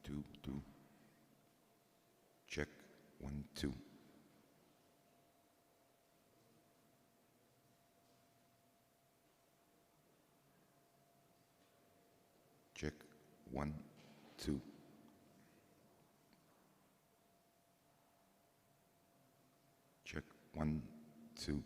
two, two. Check, 1, 2. Check, 1, 2. Check, 1, 2.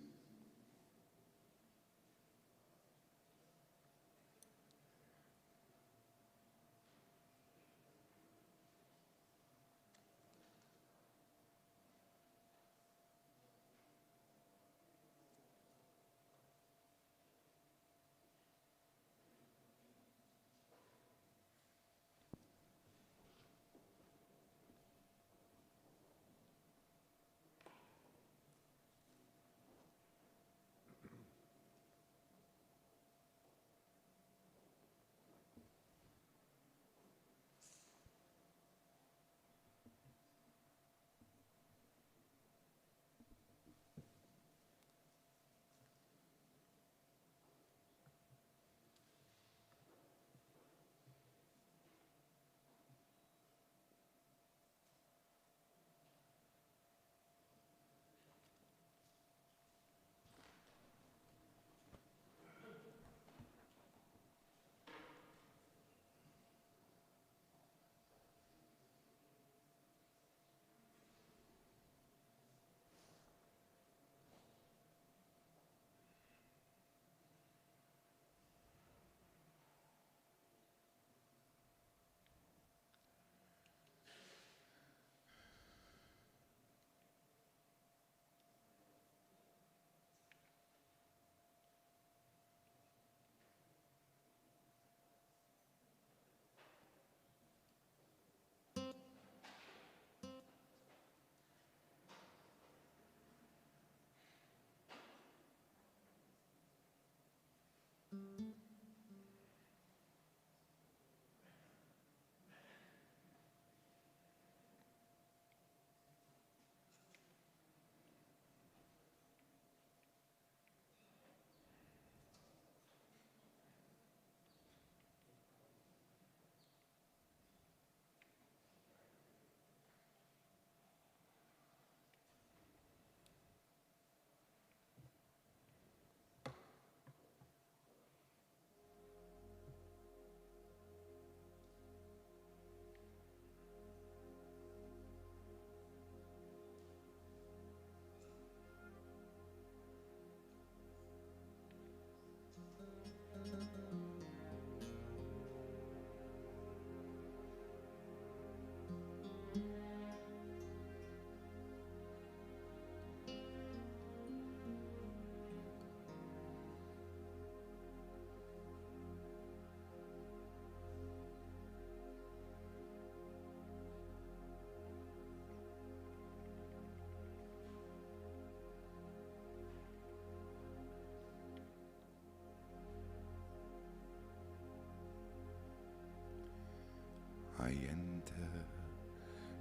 I enter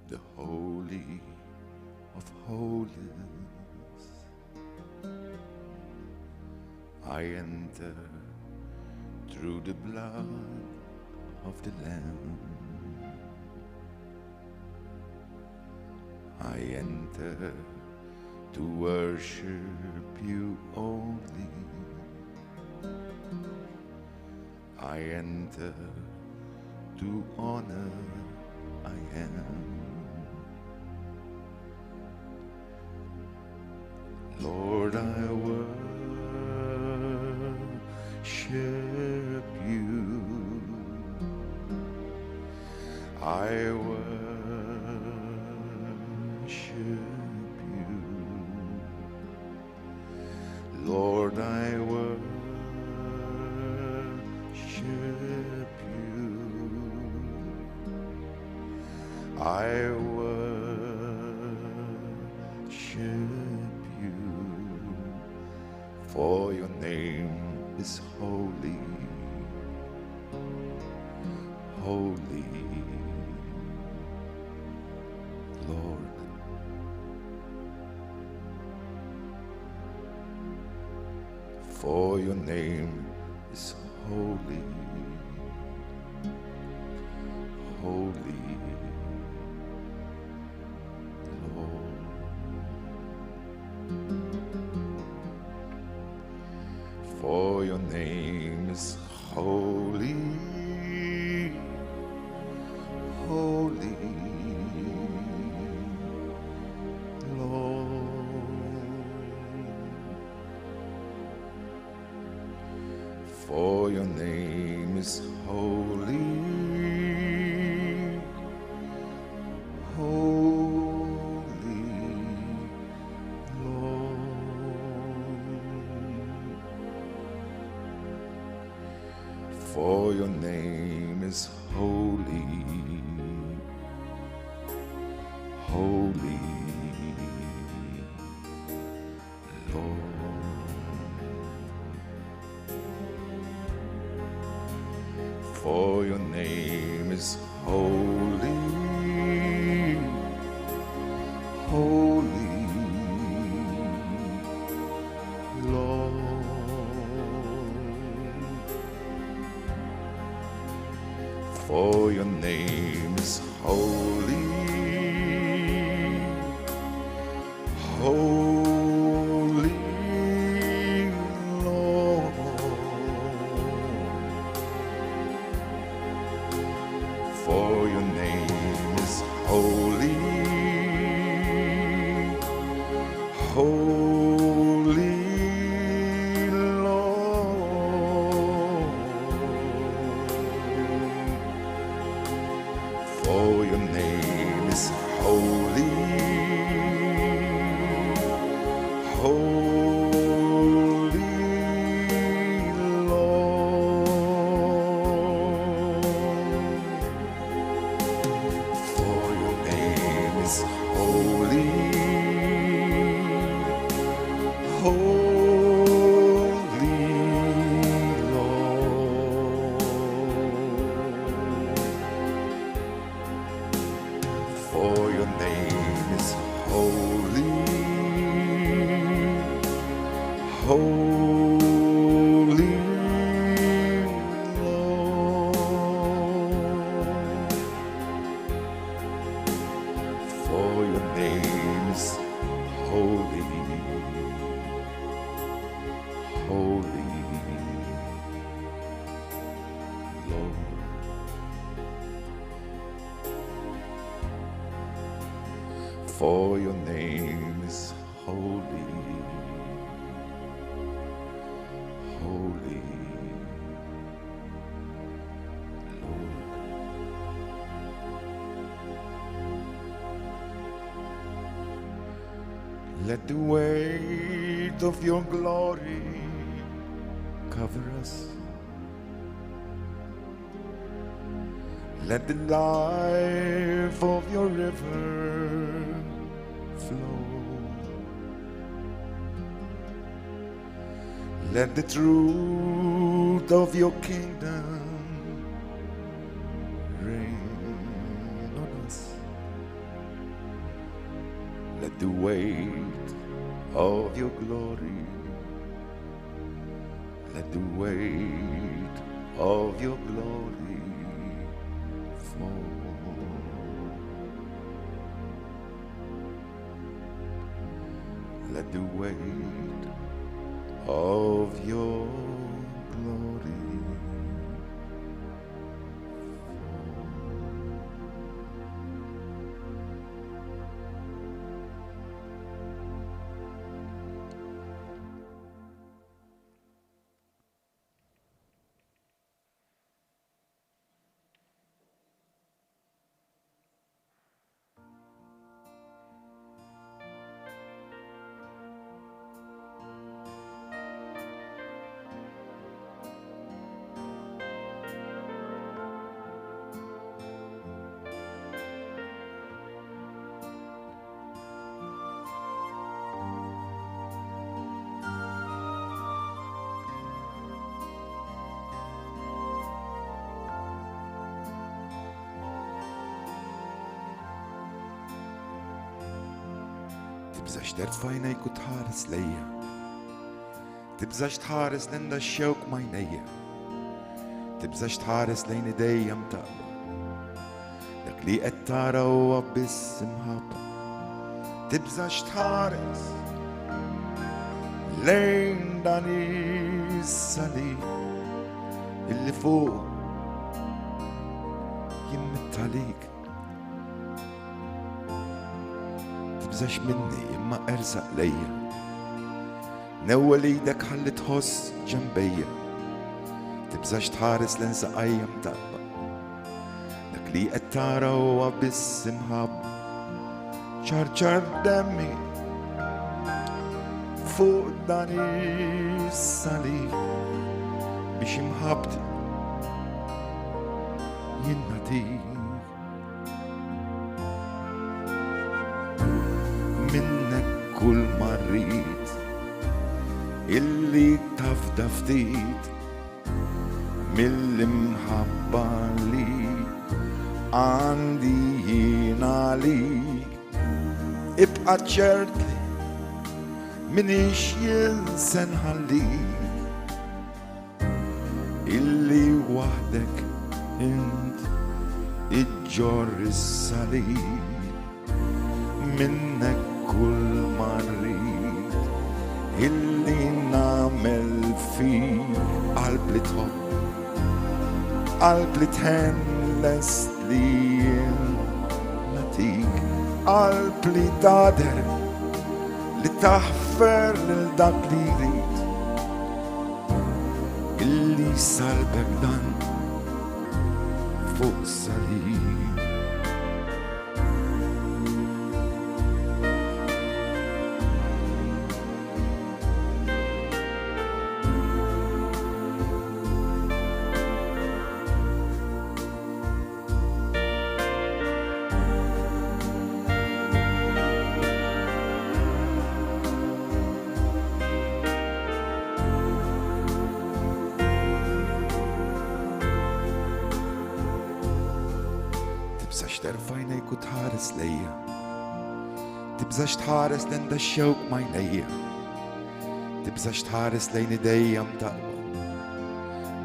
the Holy of Holies. I enter through the blood of the Lamb. I enter to worship you only. I enter to honor I am. Lord, I worship you. I worship you. Lord, I worship you. I worship you, for your name is holy, holy, Lord. For your name is holy, holy, Lord. For your name is holy, holy, Lord. For your name is holy, holy, Lord. For your name is holy, holy, Lord. For your name is holy, holy, Lord. For your name is holy, holy, Lord. For your name is holy, holy, Lord. For your name is holy, holy, Lord. For your name is holy, holy, Lord. For your name is holy, holy, Lord. For your name is holy, holy, Lord. For your name is holy, holy, Lord. Let the weight of your glory cover us. Let the life of your river flow. Let the truth of your kingdom reign on us. Let the weight of your glory, let the weight of your glory fall. Let the weight of your glory تبقاش تعرف عينيك وتحارس ليا، تبقاش تحارس لين الشوق ما ينيا، تبقاش تحارس لين ايديا متقبة، dak li qed tara huwa biss imħabba. Tibżax tħares lejn dan is-salib illi fuq jimmittalik. Tibżax minni imma ersaq lejja, newwel idek ħalli tħoss ġembejja. Tibżax tħares lejn saqajja mtaqba, dak li qed tara huwa biss imħabba. ċarċar demmi fuq dan is-salib biex imħabti jinnatik. Minnek kull marrit illi tafda ftit mill-imħabba li għandi jien għalik. Ibqa' ċert li minix jinsen ħallik illi waħdek int iġġor is-salib. Minnek kull marrit illi namel fik qalb li tħobb, qalb li tħenles li natik, qalb li tader li taħfer lil dak li jrid illi salbek dan fuq salib. Tibżax terfajnejk u tħares lejja, tibżax tħares lejn da xewq majnejja, tibżax tħares lejn idejja mtaqba,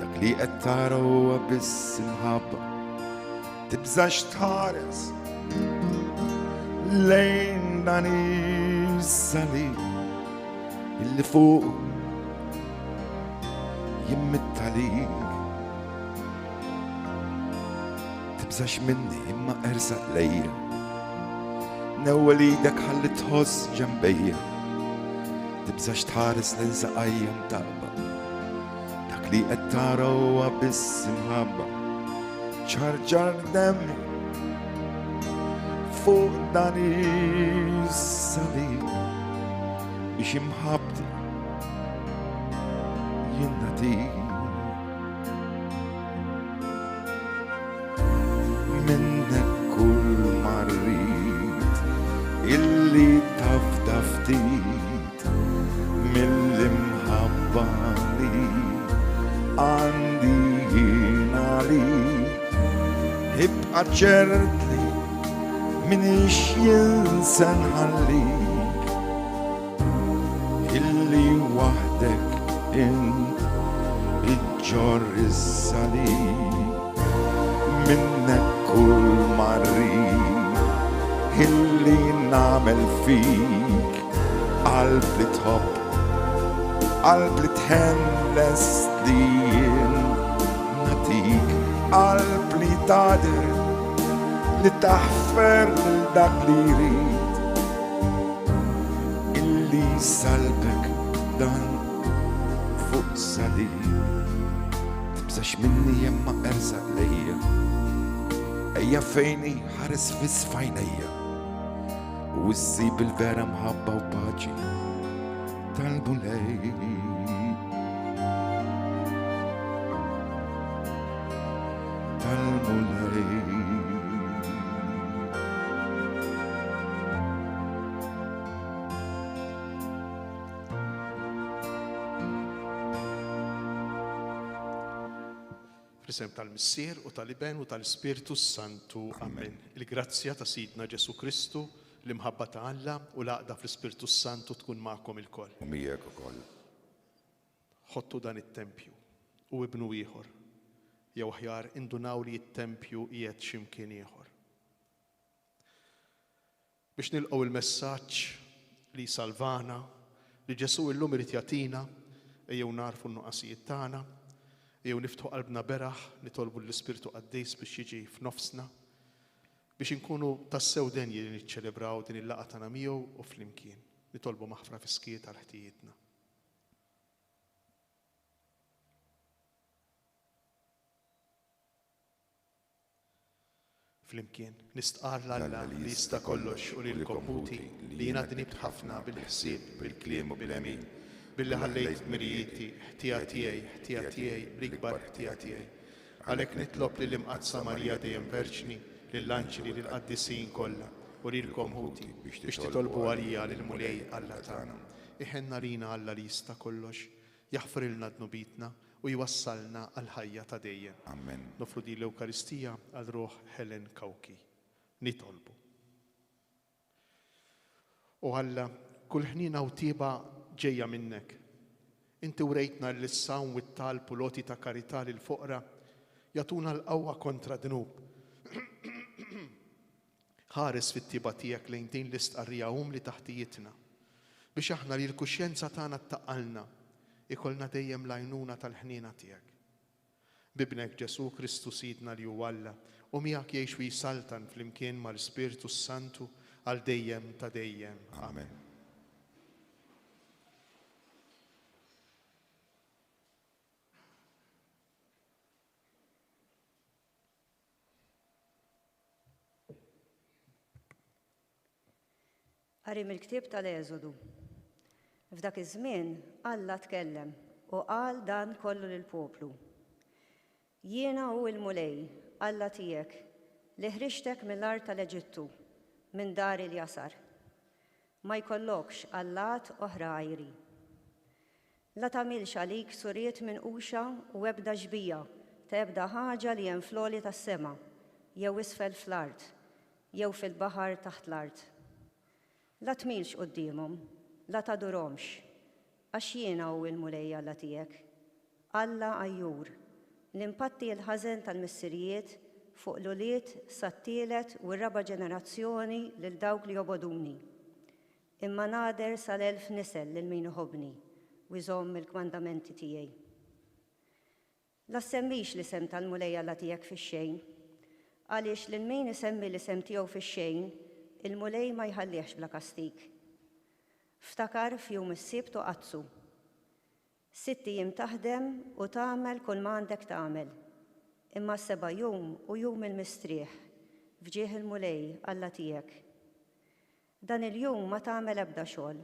dak li qed tara huwa biss imħabba. Tibżax tħares lejn dan is-salib illi fuq jimmittalik. Tibżax minni imma ersaq lejja, newwel idek ħalli tħoss ġembejja. Tibżax tħares lejn saqajja mtaqba, dak li qed tara huwa biss imħabba. ċarġar demmi fuq dan is-salib biex imħabti jinnatik. Minnek kull marrit illi tafda ftit mill-imħabba li għandi jien għalik. Ibqa' ċert li minix jinsen ħallik illi waħdek int iġġor is-salib. Minnek kull marrit illi namel fik qalb li tħobb, qalb li tħenles li natik, qalb li tader li taħfer lil dak li jrid illi salbek dan fuq salib. Tibżax minni jemma ersaq lejja, ejja fejni ħares fis fajnejja u issib il-vera mħabba u paċi talbu lej. Talbu lej. Fl-isem tal-Missier u tal-Iben u tal-Spiritu Santu. Amen. Il-grazzja ta' Sidna Ġesu Kristu, l-imħabba ta' Alla u l-għaqda fl-Spiritu Santu tkun magħkom ilkoll. U miegħek ukoll. Ħottu dan it-tempju u ibnu ieħor, jew aħjar indunaw li t-tempju qiegħed x'imkien ieħor. biex nilqgħu il-messaġġ li salvana, li Ġesu illum irid jagħtina, ejjew narfu n-nuqqasijiet tagħna, ejjew niftħu qalbna beraħ, nitolbu l-Ispirtu Qaddejs biex jiġi f'nofsna, biex inkunu tassew denji li niċċelebraw din il-laqgħa tagħna miegħu u flimkien. Nitolbu maħfra fiskiet għal ħtijietna. Flimkien, nistqar l-Alla li jista' kollox u lilkom ħuti li jiena dnibt ħafna bil-ħsieb, bil-kliem u bil-emin, billi ħallejt mirjieti, ħtija tiegħi, l-ikbar ħtija tiegħi. Għalhekk nitlob lill-imqazza Marija dejjem Verġni, lill-anġeli lill-qaddisin kollha u lilkom ħuti biex titolbu għalija lil mulej Alla tagħna. Iħenna lina Alla li jista' kollox, jaħfrilna dnubitna u jwassalna għal ħajja ta' dejjem. Amen. Nofru din l-Ewkaristija għal ruħ Helen Kawki. Nitolbu. U Alla, kull ħnina u tieba ġejja minnek. Inti urejtna l-lissawn u t-talb u loti ta' karità lil foqra jatuna l-qawwa kontra dnub. Ħares fit-tiba tiegħek lejn din l-istqarrija li taħtijitna biex aħna li l-kuxjenza tagħna ttaqalna ikollna dejjem l-għajnuna tal-ħnina tiegħek. Bibnek Ġesu Kristu Sidna li hu Alla u miegħek jgħix u jisaltan flimkien mal-Spiritu Santu għal dejjem ta' dejjem. Amen. Qari mill-ktieb tal-Eżodu. F'dak iż-żmien Alla tkellem u qal dan kollu lill-poplu. Jiena hu l-mulej, Alla tiegħek, li ħriġtek mill-art tal-Eġittu, minn dar il-jasar. Ma jkollokx allat oħra għajri. La tagħmilx għalik suriet minn quxa u ebda ġbija ta' ebda ħaġa li hemm fl-għoli tas-sema, jew isfel fl-art, jew fil-baħar taħt l-art. La tmilx qudiemhom, la tadurhomx, għax jiena hu l-mulej Alla tiegħek. Alla għajjur, l-impatti l-ħażen tal-missirijiet fuq l-uliet sat-tielet u r-raba' ġenerazzjoni lil dawk li joboduni. Imma nader sal-1000 nisel lil min iħobbni u jżomm il-kmandamenti tiegħi. La semmix l-isem tal-mulej Alla tiegħek fix-xejn, għaliex lil min isemmi l-isem tiegħu fix-xejn il-mulej ma jħallihx bla kastik. Ftakar f'jum is-sibt u qazzu. 6 jiem taħdem u tagħmel kull ma għandek tagħmel. Imma 7 jum u jum il-mistrieħ fġieħ il-mulej Alla tiegħek. Dan il-jum ma tagħmel ebda xogħol.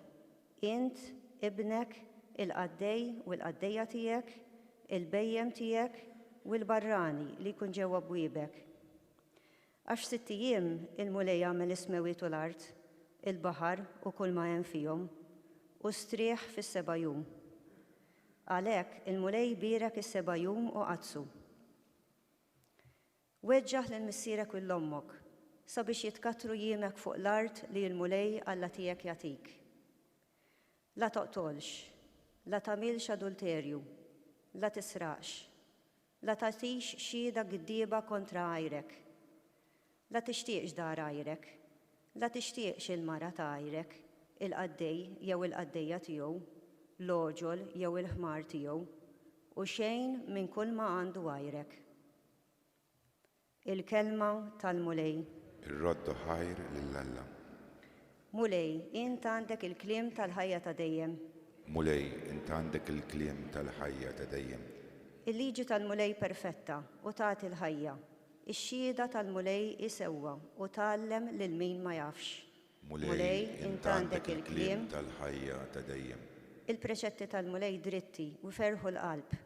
Int, ibnek, il-qaddej u l-qaddejja tiegħek, il-bejjem tiegħek u l-barrani li jkun ġewwa bwiebek. Għax 6 jiem il-mulej jagħmel is-smewiet u l-art, il-baħar u kull ma hemm fihom, u strieħ fis-7 jum. Għalhekk il-mulej bierek is-7 jum u qazzu. Weġġaħ lil missierek u l-ommok sabiex jitkattru jiemek fuq l-art li l-mulej Alla tiegħek jagħtik. La toqtolx, la tagħmilx adulterju, la tisraqx, la tagħtix xhieda giddieba kontra għajrek. La tixtieqx dar għajrek, la tixtieqx il-mara ta' għajrek, il-qaddej jew il-qaddejja tiegħu, l-oġol jew il-ħmar tiegħu, u xejn minn kull ma għandu għajrek. Il-kelma tal-mulej. Ir-roddu ħajr lill-Alla. Mulej, int għandek il-kliem tal-ħajja ta' dejjem. Mulej, int għandek il-kliem tal-ħajja ta' dejjem. Il-liġi tal-mulej perfetta u tagħti l-ħajja. Ix-xhieda tal-mulej isewwa u tgħallem lil min ma jafx. Mulej, int għandek il-kliem tal-ħajja ta' dejjem. Il-preċetti tal-mulej dritti u ferħu l-qalb.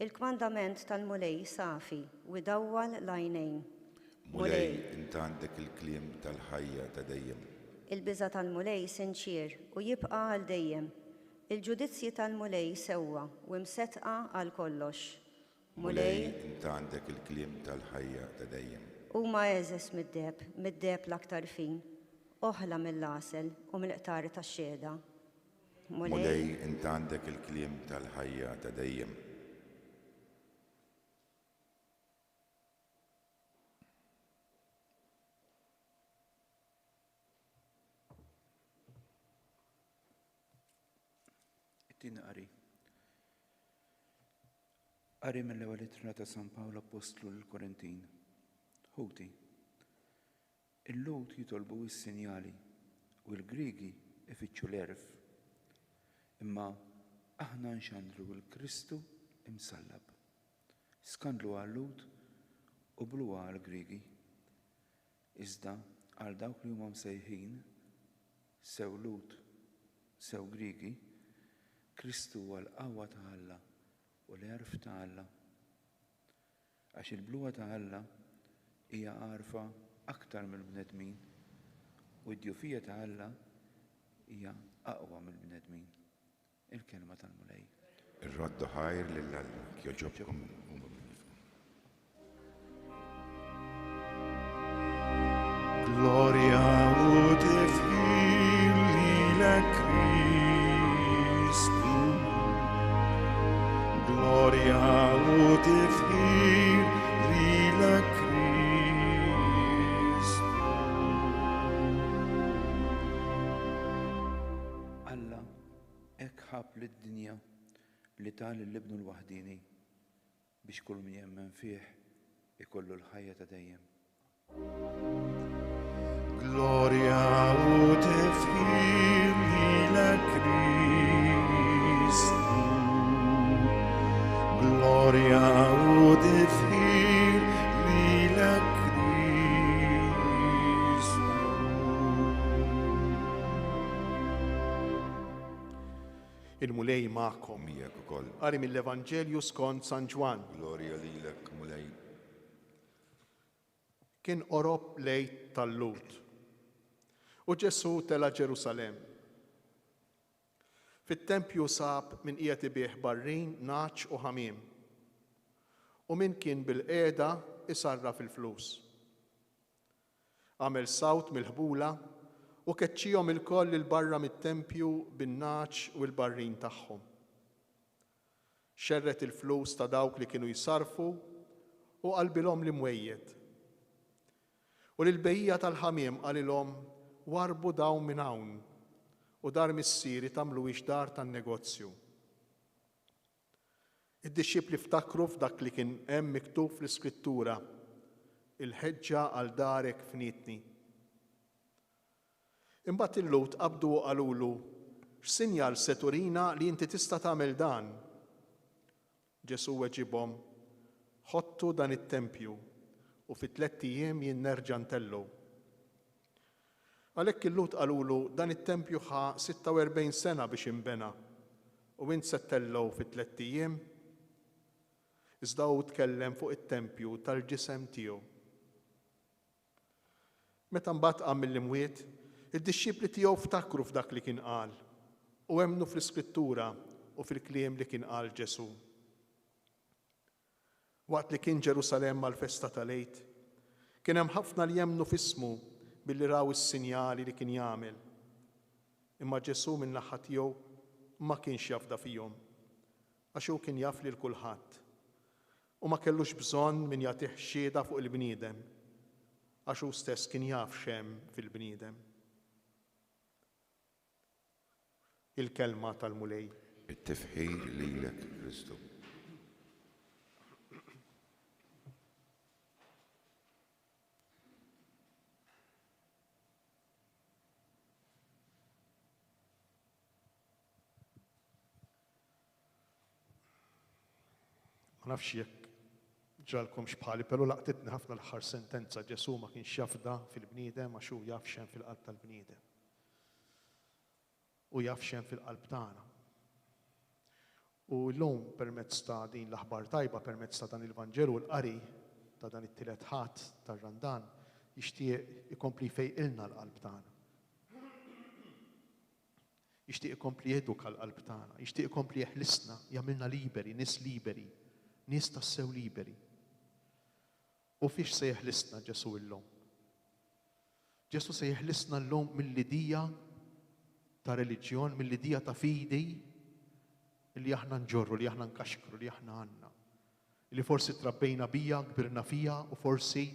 Il-kmandament tal-mulej safi u dawwal l-għajnejn. Mulej, int għandek il-kliem tal-ħajja ta' dejjem. Il-biża tal-mulej sinċir u jibqa' għal dejjem. Il-ġudizzji tal-mulej sewwa u msetqa għal kollox. Mulej, int għandek il-kliem tal-ħajja ta' dejjem. Huma eżes mid-deb l-aktar fin, oħla mill-għasel u mill-qtar tax-xhieda. Mulej, int għandek il-kliem tal-ħajja ta' dejjem. Kien qari. Qari mill-ewwel ittra ta' San Pawlu Apostlu l-Korintin. Ħuti. Il-Lud jitolbu s-sinjali u l-Griegi ifittxu l-erf. Imma aħna nxandru l-Kristu imsallab. Skandlu għal-Lud u blu għal-Griegi. Iżda għal dawk li huma msejħin sew Lud, sew Griegi, Kristu huwa l-qawwa ta' Alla u l-erf ta' Alla. Għax il-bluwa ta' Alla hija għarfa aktar mill-bnedmin u d-djufija ta' Alla hija aqwa mill-bnedmin. Il-kelma tal-Mulej. Ir-roddu ħajr lill-Alla, kjoġobkom. Gloria ut efil lilek Christu. Gloria ut efil lilek Christu. Alla hekk ħab lid-dinja li tal l-ibnu l-waħdini biex kull min jemmen fih ikollu l-ħajja ta' dejjem. Gloria ut efil lilek Christu. Gloria ut efil lilek Christu. Il-mulej ma'kom. Mijak ukoll. Qari mill-Evanġelju skont San Ġwan. Glorja lilek, mulej. Kien qorob lejt tal-Lud. U Ġesu tela Ġerusalem. Fit-tempju sab min qiegħed ibih barrin, naċ u ħamiem. U min kien bil-qiegħda isarra fil-flus. Għamel sawt mill-ħbula u keċċihom il-koll il barra mit-tempju bin-naċ u l-barrin tagħhom. Xerret il-flus ta' dawk li kienu jsarfu u qalbilhom li mwejjed. U l-bejja tal-ħamiem qalilhom warbu dawn minn hawn u dar missieri tagħmluhiex dar tan-negozju. Id-dixxipli ftakru f'dak li kien hemm miktub fl-Iskrittura, il-ħeġġa għal darek fnietni. Imbagħad il-Lud qabdu u qalulu, x'sinjal se turina li inti tista' tagħmel dan? Ġesu weġibhom, ħottu dan it-tempju u fi 3 ijiem jien nerġa' ntellu. Għalhekk il-Lud qalulu dan it-tempju ħa 46 sena biex inbena u int se tellgħu fi 3 ijiem. Iżda hu tkellem fuq it-tempju tal-ġisem tiegħu. Meta mbagħad qam mill-imwiet, id-dixxipli tiegħu ftakru f'dak li kien qal u hemmnu fl-Iskrittura u fil-kliem li kien qal Ġesu. Waqt li kien Ġerusalem mal-festa tal-Għid, kien hemm ħafna li jemmnu f'ismu billi raw is-sinjali li kien jagħmel. Imma Ġesu minn naħa tiegħu ma kienx jafda fihom, għax hu kien jaf lil kulħadd u ma kellux bżonn min jagħtih xhieda fuq il-bniedem, għax hu stess kien jaf x'hemm fil-bniedem. Il-kelma tal-mulej. It-tifħir lilek, Kristu. Ma nafx jekk ġalkomx bħali, però laqtitni ħafna l-aħħar sentenza Ġesu ma kienx jafda fil-bniedem għax hu jaf x'hemm fil-qalb tal-bniedem. U jaf x'hemm fil-qalb tagħna. U llum permezz ta' din l-aħbar tajba, permezz ta' dan il-Vanġelu u l-qari ta' dan it-tielet ħadd tar-Randan jixtieq ikompli jfejqilna l-qalb tagħna. Jixtieq ikompli jeduka l-qalb tagħna, jixtieq ikompli jeħlisna, jagħmilna liberi, nies tassew liberi. U fiex se jeħlisna Ġesu llum? Ġesu se jeħlisna llum mill-lidija ta' reliġjon, mill-lidija ta' fidi li aħna nġorru, li aħna nkaxkru, li aħna għandna. Li forsi trabbejna bija, kbirna fija u forsi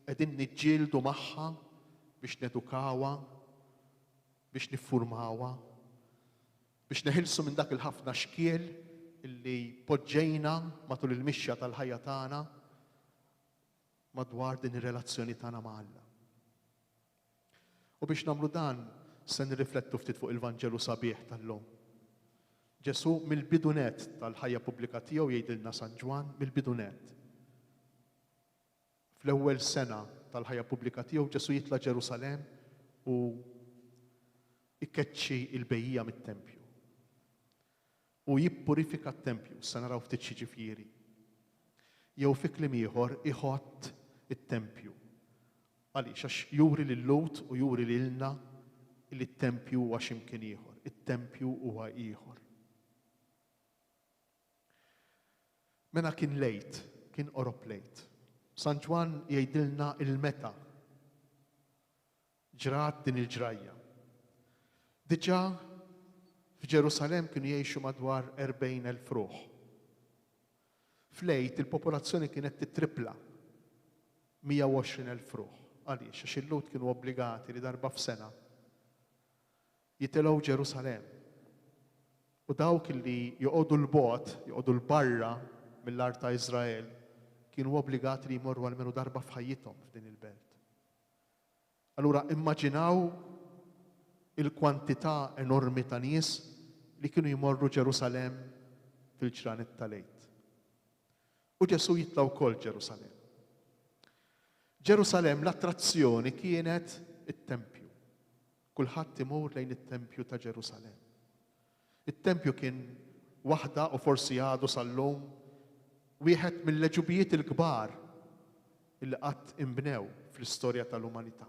qegħdin niġġieldu magħha biex nedukawha, biex niffurmawha, biex neħilsu minn dak il-ħafna xkiel illi poġġejna matul il-mixja tal-ħajja tagħna madwar din ir-relazzjoni tagħna ma' Alla. U biex nagħmlu dan se nirriflettu ftit fuq il-Vanġelu sabiħ tal-lum. Ġesu mill-bidunet tal-ħajja pubblika tiegħu jgħidilna San Ġwan mill-bidunet. Fl-ewwel sena tal-ħajja pubblika tiegħu Ġesu jitla' Ġerusalemm u ikkeċċi il-bejjija mit-tempju. U jippurifika t-tempju, se naraw ftit xi ġifieri. Jew fi kliem ieħor iħott it-tempju. Għaliex għax juri lil Lut u juri lilna li t-tempju huwa x'imkien ieħor, it-tempju huwa ieħor. Mena kien lejt, kien qorob lejt. San Ġwan jgħidilna il-meta ġrat din il-ġrajja. Diġà f'Ġerusalemm kienu jgħixu madwar 40,000 ruħ. F'lejt il-popolazzjoni kienet titripla 120,000 ruħ. Għaliex għax il-Lut kienu obbligati li darba f'sena jitilgħu Ġerusalemm. U dawk li joqogħdu l-bogħod, joqogħdu l-barra mill-art ta' Iżrael, kienu obbligati li jmorru almenu darba f'ħajjithom f'din il-belt. Allura immaġinaw il-kwantità enormi ta' nies li kienu jmorru Ġerusalemm fil-ġranet tal-lejt. U Ġesu jitla' wkoll Ġerusalemm. Ġerusalemm l-attrazzjoni kienet it-tempju. Kulħadd imur lejn it-tempju ta' Ġerusalemm. It-tempju kien waħda u forsi għadu sal-lum wieħed mill-leġubijiet il-kbar illi qatt inbnew fl-istorja tal-umanità.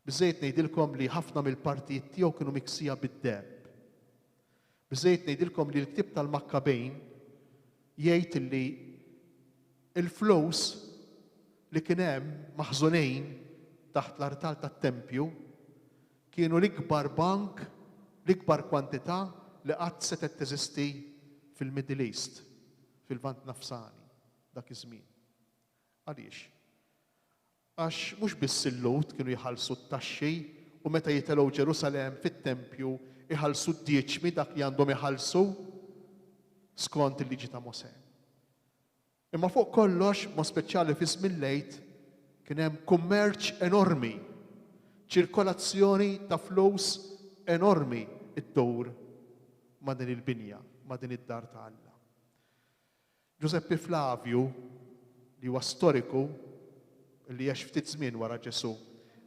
Biżejjed ngħidilkom li ħafna mill-partijiet tiegħu kienu miksija bid-deheb. Biżejjed ngħidilkom li l-ktieb tal-Makkabejn jgħid li il-flus li kien hemm maħżunejn taħt l-artal tat-tempju kienu l-ikbar bank, l-ikbar kwantità li qatt setgħet teżisti fil-Middle East, fil-Lvant Nafsani dak iż-żmien. Għaliex? Għax mhux biss il-Lut kienu jħallsu t-taxxi u meta jitilgħu Ġerusalemm fit-tempju iħallsu d-dieċmi dak li għandhom iħallsu skont il-liġi ta' Mosè. Imma fuq kollox, ma speċjali fi żmien lejt, kien hemm kummerċ enormi, ċirkolazzjoni ta' flus enormi id-dowr ma' din il-binja, ma' din id-dar ta' Alla. Giuseppe Flavio, li huwa storiku, li għax ftit żmien wara Ġesu,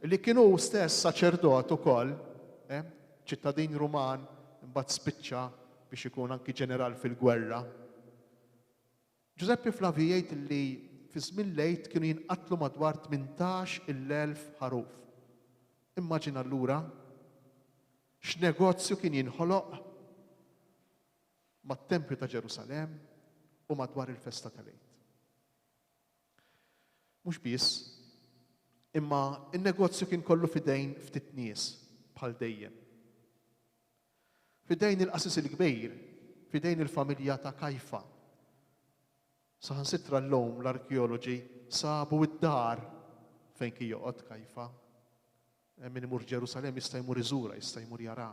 li kienu stess saċerdot ukoll, ċittadin Ruman, imbagħad spiċċa biex ikun anki ġeneral fil-gwerra. Giuseppe Flavio jgħid li fi żmien lejt kienu jinqatlu madwar 18,000 ħaruf. Immaġina allura x'negozju kien jinħoloq mat-Tempju ta' Ġerusalemm u madwar il-festa tal-Eid. Mhux biss, imma in-negozju kien kollu fidejn ftit nies bħal dejjem. Fidejn il-qasis il-kbir, fidejn il-familja ta' Kajfa. Saħansitra llum l-arkeoloġi sabu id-dar fejn kien joqgħod Kajfa. Min imur Ġerusalemm jista' jmur iżura, jista' jmur jara.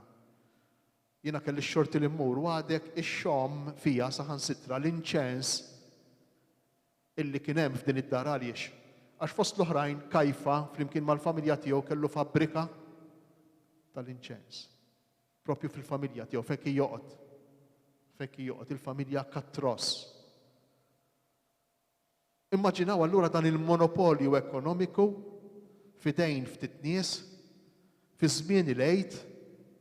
Jiena kelli x-xorti li mmur u għadek ix-xom fija saħansitra l-inċens illi kien hemm f'din id-dar għaliex. Għax fost l-oħrajn Kajfa flimkien mal-familja tiegħu kellu fabbrika tal-inċens. Propju fil-familja tiegħu fejn kien joqgħod. Fejn kien joqgħod il-familja Katros. Immaġinaw allura dan il-monopolju ekonomiku fidejn ftit nies fi żmien il-Eid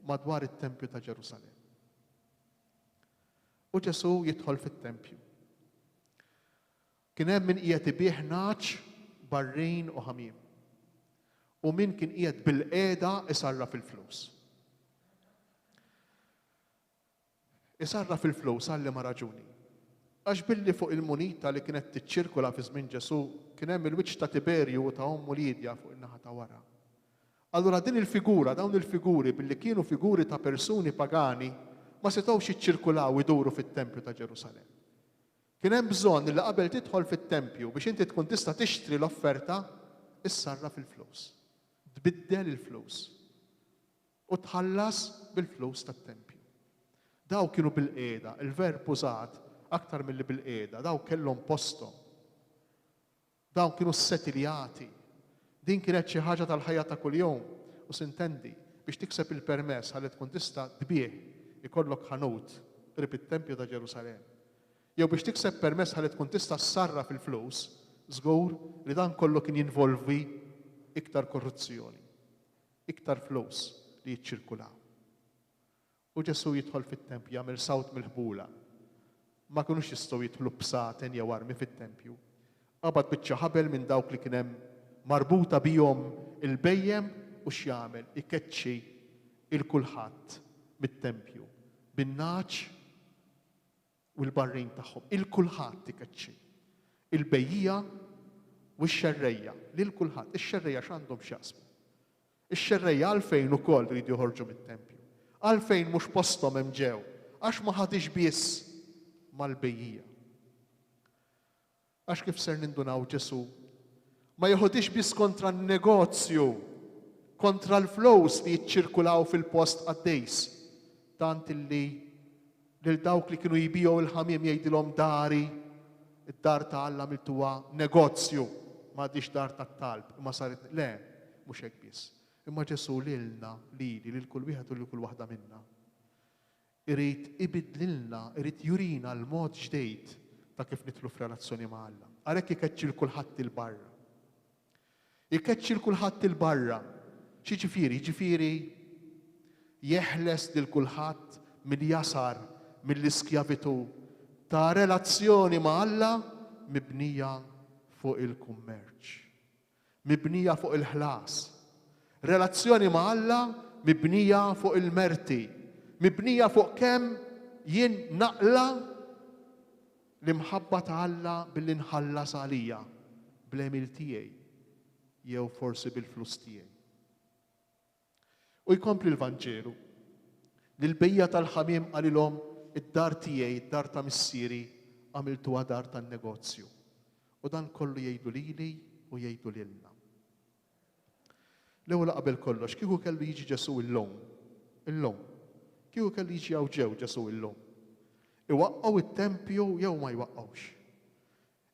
madwar it-Tempju ta' Ġerusalemm. U Ġesu jidħol fit-Tempju. Kien hemm min qiegħed ibih naċ, barrin u ħamiem. U min kien qiegħed bil-qiegħda isarraf il-flus. Isarraf il-flus għalli ma raġuni. Għax billi fuq il-munita li kienet tiċċirkula fi żmien Ġesu kien hemm il-wiċċ ta' Tiberju u ta' Ommu Lidja fuq in-naħa ta' wara. Allura din il-figura, dawn il-figuri billi kienu figuri ta' persuni pagani ma setgħux jiċċirkulaw iduru fit-Tempju ta' Ġerusalemm. Kien hemm bżonn li qabel tidħol fit-Tempju biex inti tkun tista' tixtri l-offerta issarraf il-flus. Tbiddel il-flus. u tħallas bil-flus tat-tempju. Daw kienu bil-qiegħda, il-verb użat aktar milli bil-qiegħda, daw kellhom posthom. Daw kienu settiljati. Din kienet xi ħaġa tal-ħajja ta' kuljum u sintendi biex tikseb il-permess ħalli tkun tista' tbieħ ikollok ħanut qrib it-Tempju ta' Ġerusalemm. Jew biex tikseb permess ħalli tkun tista' ssarraf fil-flus, żgur li dan kollu kien jinvolvi iktar korruzzjoni, iktar flus li jiċċirkulaw. U Ġesu jidħol fit-tempju jagħmel sawt mill-ħbula. Ma kinux jistgħu jidħlu b'saten jew armi fit-tempju. Qabad biċċa ħabel minn dawk li kien hemm marbuta bihom il-bejjem u x'jagħmel ikeċċi il-kulħadd mit-tempju bin-naċ u l-barrin tagħhom. Il-kulħadd ikeċċi. Il-bejjija u x-xerrejja lil kulħadd. Ix-xerrejja x'għandhom x'jaqsmu. Ix-xerrejja għalfejn ukoll jridu joħorġu mit-tempju. Għalfejn mhux posthom hemm ġew, għax ma ħadix biss mal-bejjija. Għax kif ser nindunaw Ġesu ma joħodix biss kontra n-negozju, kontra l-flows li jiċċirkulaw fil-post għaddejs. Tant illi lil dawk li kienu jibiju il-ħamiem jgħidilhom dari, id-dar ta' Alla miltuha negozju, ma għadix dar tat-talb, imma saret le, mhux hekk biss. Imma Ġesu lilna, lil kull wieħed u lil kull waħda minna. Irid ibidlilna, irid jurina l-mod ġdejd ta' kif nidħlu f'relazzjoni ma' Alla. Għalhekk ikeċċi kulħadd il-barra. Ikeċċi kulħadd il-barra. Xi ġifieri? Ġifieri jeħles lil kulħadd mill-jasar, mill-iskjavitu ta' relazzjoni ma' Alla mibnija fuq il-kummerċ, mibnija fuq il-ħlas. Relazzjoni ma' Alla mibnija fuq il-merti, mibnija fuq kemm jien naqla l-imħabba ta' Alla billi nħallas għalija bl-emil tiegħi jew forsi bil-flus tiegħi. U jkompli l-Vanġelu li l-bejja tal-ħamiem qalilhom id-dar tiegħi, id-dar ta' missieri għamiltuha dar tan-negozju. U dan kollu jgħidu lili u jgħidu lilna. L-ewwel qabel kollox, kieku kellu jiġi Ġesu illum. Kieku kellu jiġi hawn ġew Ġesu illum. Iwaqqgħu it-tempju jew ma jwaqqgħux.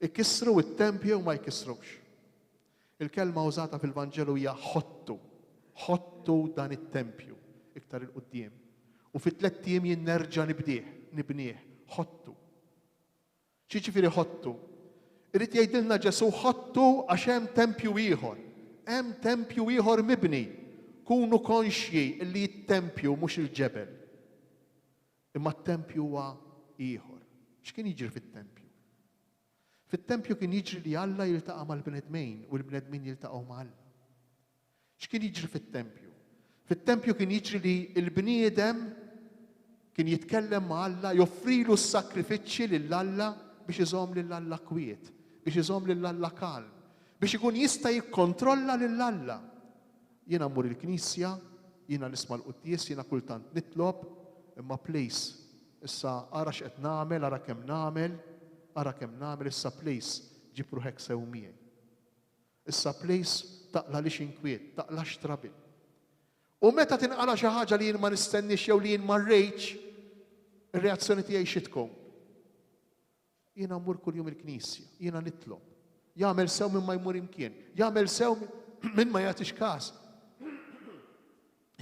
Ikissru it-tempju jew ma jkissrux. Il-kelma użata fil-Vanġelu hija ħottu dan it-tempju iktar il-qudiem. U fit-tliet ijiem jien nerġa' nibnieh, ħottu. Xi ġifieri ħottu? Irid jgħidilna Ġesu ħottu għax hemm tempju ieħor. Hemm tempju ieħor mibni. Kunu konxji li t-tempju mhux il-ġebel. Imma t-tempju huwa ieħor. X'kien jiġri fit-tempju? Fit-tempju kien jiġri li Alla jiltaqa' mal-bnedmejn u l-bnedmin jiltaqgħu ma' Alla. X'kien jiġri fit-tempju? Fit-tempju kien jiġri li l-bniedem kien jitkellem ma' Alla, joffrilu s-sakrifiċċji lill-Alla biex iżomm lill-Alla kwiet, biex iżomm lill-Alla kalm, biex ikun jista' jikkontrolla lill-Alla. Jiena mmur il-Knisja, jiena nisma' l-quddies, jiena kultant nitlob, imma place. Issa ara x'qed nagħmel, ara kemm nagħmel, issa place ġib ruħek sew miegħi. Issa place taqla li xinkwiet, taqla xtrabil. U meta tinqala xi ħaġa li jien ma nistennix jew li jien ma rrejtx, ir-reazzjoni tiegħi xi tkun. Jiena mmur kuljum il-Knisja, jiena nitlob. Jagħmel sew minn ma jmur imkien, jagħmel sew minn ma jagħtix każ.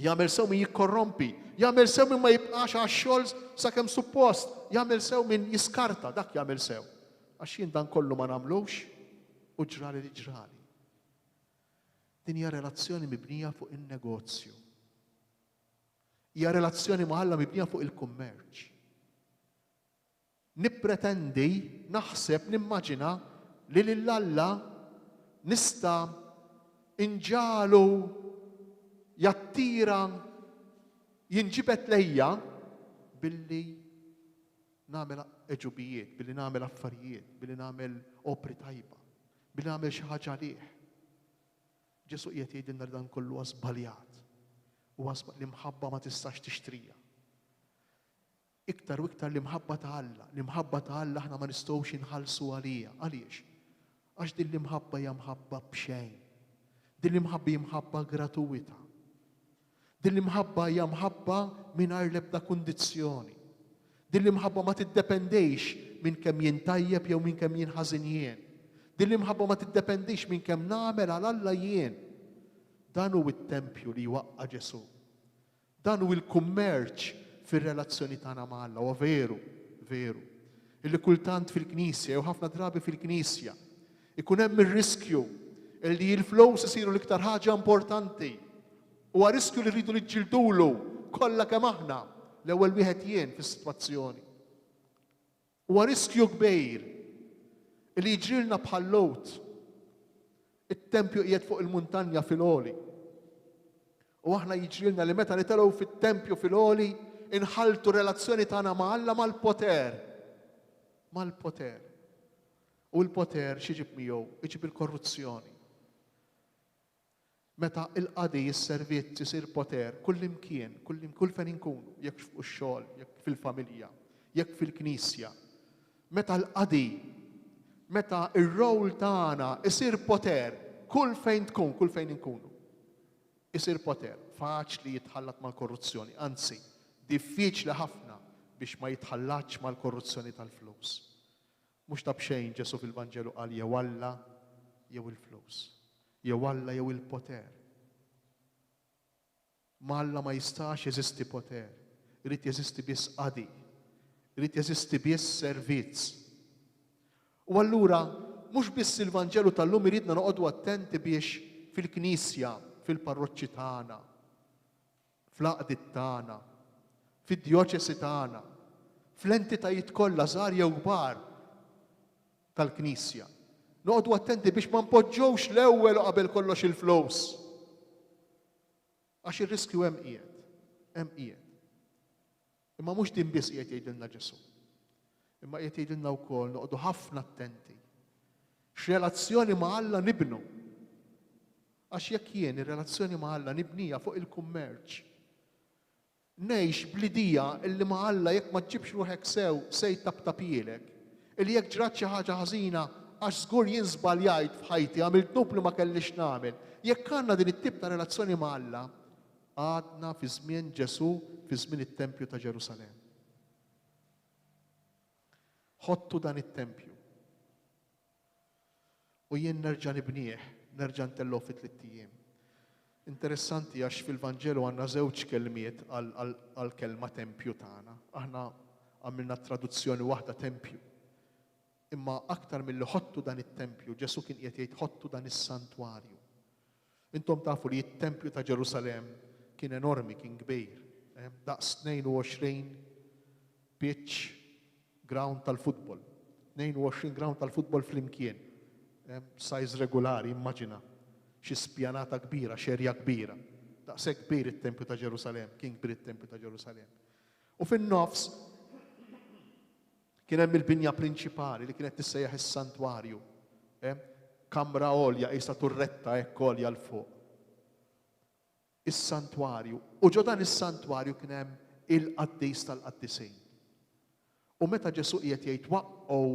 Jagħmel sew min jikkorrompi, jagħmel sew minn ma jibqax għax-xogħol sakemm suppost, jagħmel sew minn jiskarta, dak jagħmel sew. Għax jien dan kollu ma nagħmlux u ġrali li ġrali. Din hija relazzjoni mibnija fuq in-negozju. Hija relazzjoni ma' Alla mibnija fuq il-kummerċ. Nippretendi, naħseb, nimmaġina li lill-Alla nista' inġalu jattira jinġibet lejja billi nagħmel eġubijiet, billi nagħmel affarijiet, billi nagħmel opri tajba, billi nagħmel xi ħaġa għalih. Ġesu qiegħed jgħidilna dan kollu żbaljat u l-imħabba ma tistax tixtrija. Iktar u iktar l-imħabba ta' Alla, l-imħabba ta' Alla aħna ma nistgħux inħallsu għalija. Għaliex? Għax din l-imħabba hija mħabba b'xejn. Din l-imħabba hija mħabba gratuita. Din l-imħabba hija mħabba mingħajr l-ebda kundizzjoni. Din l-imħabba ma tiddependejx minn kemm jien tajjeb jew minn kemm jien ħażin jien. Din l-imħabba ma tiddependix minn kemm nagħmel għal Alla jien. Dan hu t-tempju li waqqa Ġesu. Dan hu l-kummerċ fir-relazzjoni tagħna ma' Alla, u veru, veru. Illi kultant fil-Knisja jew ħafna drabi fil-Knisja ikun hemm ir-riskju li l-flows isiru l-iktar ħaġa importanti. Huwa riskju li rridu niġġildulu kollha kemm aħna l-ewwel wieħed jien fis-sitwazzjoni. Huwa riskju kbir li jiġrilna bħal Lot. It-tempju qiegħed fuq il-muntanja fil-għoli. U aħna jiġrilna li meta nitilgħu fit-tempju fil-għoli inħaltu relazzjoni tagħna ma' Alla mal-poter. Mal-poter. U l-poter x'jiġib miegħu? Iġib il-korruzzjoni. Meta il-qadi s-servizz isir poter, kull imkien, kull fejn inkunu, jekk fuq ix-xogħol, jekk fil-familja, jekk fil-Knisja. Meta l-qadi, meta ir-rowl tagħna isir poter, kull fejn tkun, kull fejn inkunu. Isir poter, faċli jitħallat mal-korruzzjoni, anzi, diffiċli ħafna biex ma jitħallatx mal-korruzzjoni tal-flus. Mhux ta' bxejn Ġesu fil-Vanġelu qal jew Alla jew il-flus. Jew Alla jew il-poter. Ma' Alla ma jistax jeżisti poter. Irid jeżisti biss qadi. Irid jeżisti biss servizz. U allura mhux biss il-Vanġelu tal-lum iridna noqogħdu attenti biex fil-Knisja, fil-parroċċi tagħna, fl-għaqdiet tagħna, fid-djoċesi tagħna, fl-entitajiet kollha żgħar jew kbar tal-Knisja. Noqogħdu attenti biex ma npoġġewx l-ewwel qabel kollox il-flows. Għax ir-riskju hemm qiegħed, hemm qiegħed. Imma mhux din biss qiegħed jgħidilna Ġesu. Imma qiegħed jgħidilna wkoll noqogħdu ħafna attenti. X'relazzjoni ma' Alla nibnu. Għax jekk jien ir-relazzjoni ma' Alla nibnija fuq il-kummerċ. Ngħix bl-idea illi ma' Alla jekk ma tġibx ruħek sew se jtabtapielek. Illi jekk ġrat xi ħaġa ħażina għax żgur jien żbaljajt f'ħajti għamilt dublu ma kellix nagħmel. Jekk għandna din it-tip ta' relazzjoni ma' Alla, għadna fi żmien Ġesu, fi żmien it-Tempju ta' Ġerusalemm. Ħottu dan it-tempju. U jien nerġa' nibnieh, nerġa' ntellgħu fi 3 ijiem. Interessanti għax fil-Vanġelu għandna żewġ kelmiet għall-kelma tempju tagħna. Aħna għamilna traduzzjoni waħda tempju. Imma aktar milli ħottu dan it-tempju, Ġesu kien qiegħed jgħid ħottu dan is-santwarju. Intom tafu li t-tempju ta' Ġerusalemm kien enormi, kien kbir. Daqs 22 pitch ground tal-futbol. 22 ground tal-futbol flimkien. Size regolari, immaġina. Xi spjanata kbira, xerja kbira. Daqshekk kbir it-Tempju ta' Ġerusalemm, kien kbir it-Tempju ta' Ġerusalemm. U fin-nofs kien hemm il-binja prinċipali li kienet tissejjaħ is-santwarju. Kamra għolja qisha turretta hekk għolja l fuq. Is-santwarju. U ġo dan is-santwarju kien hemm il-qaddis tal-qaddisejn. U meta Ġesu qiegħed jgħid waqqgħu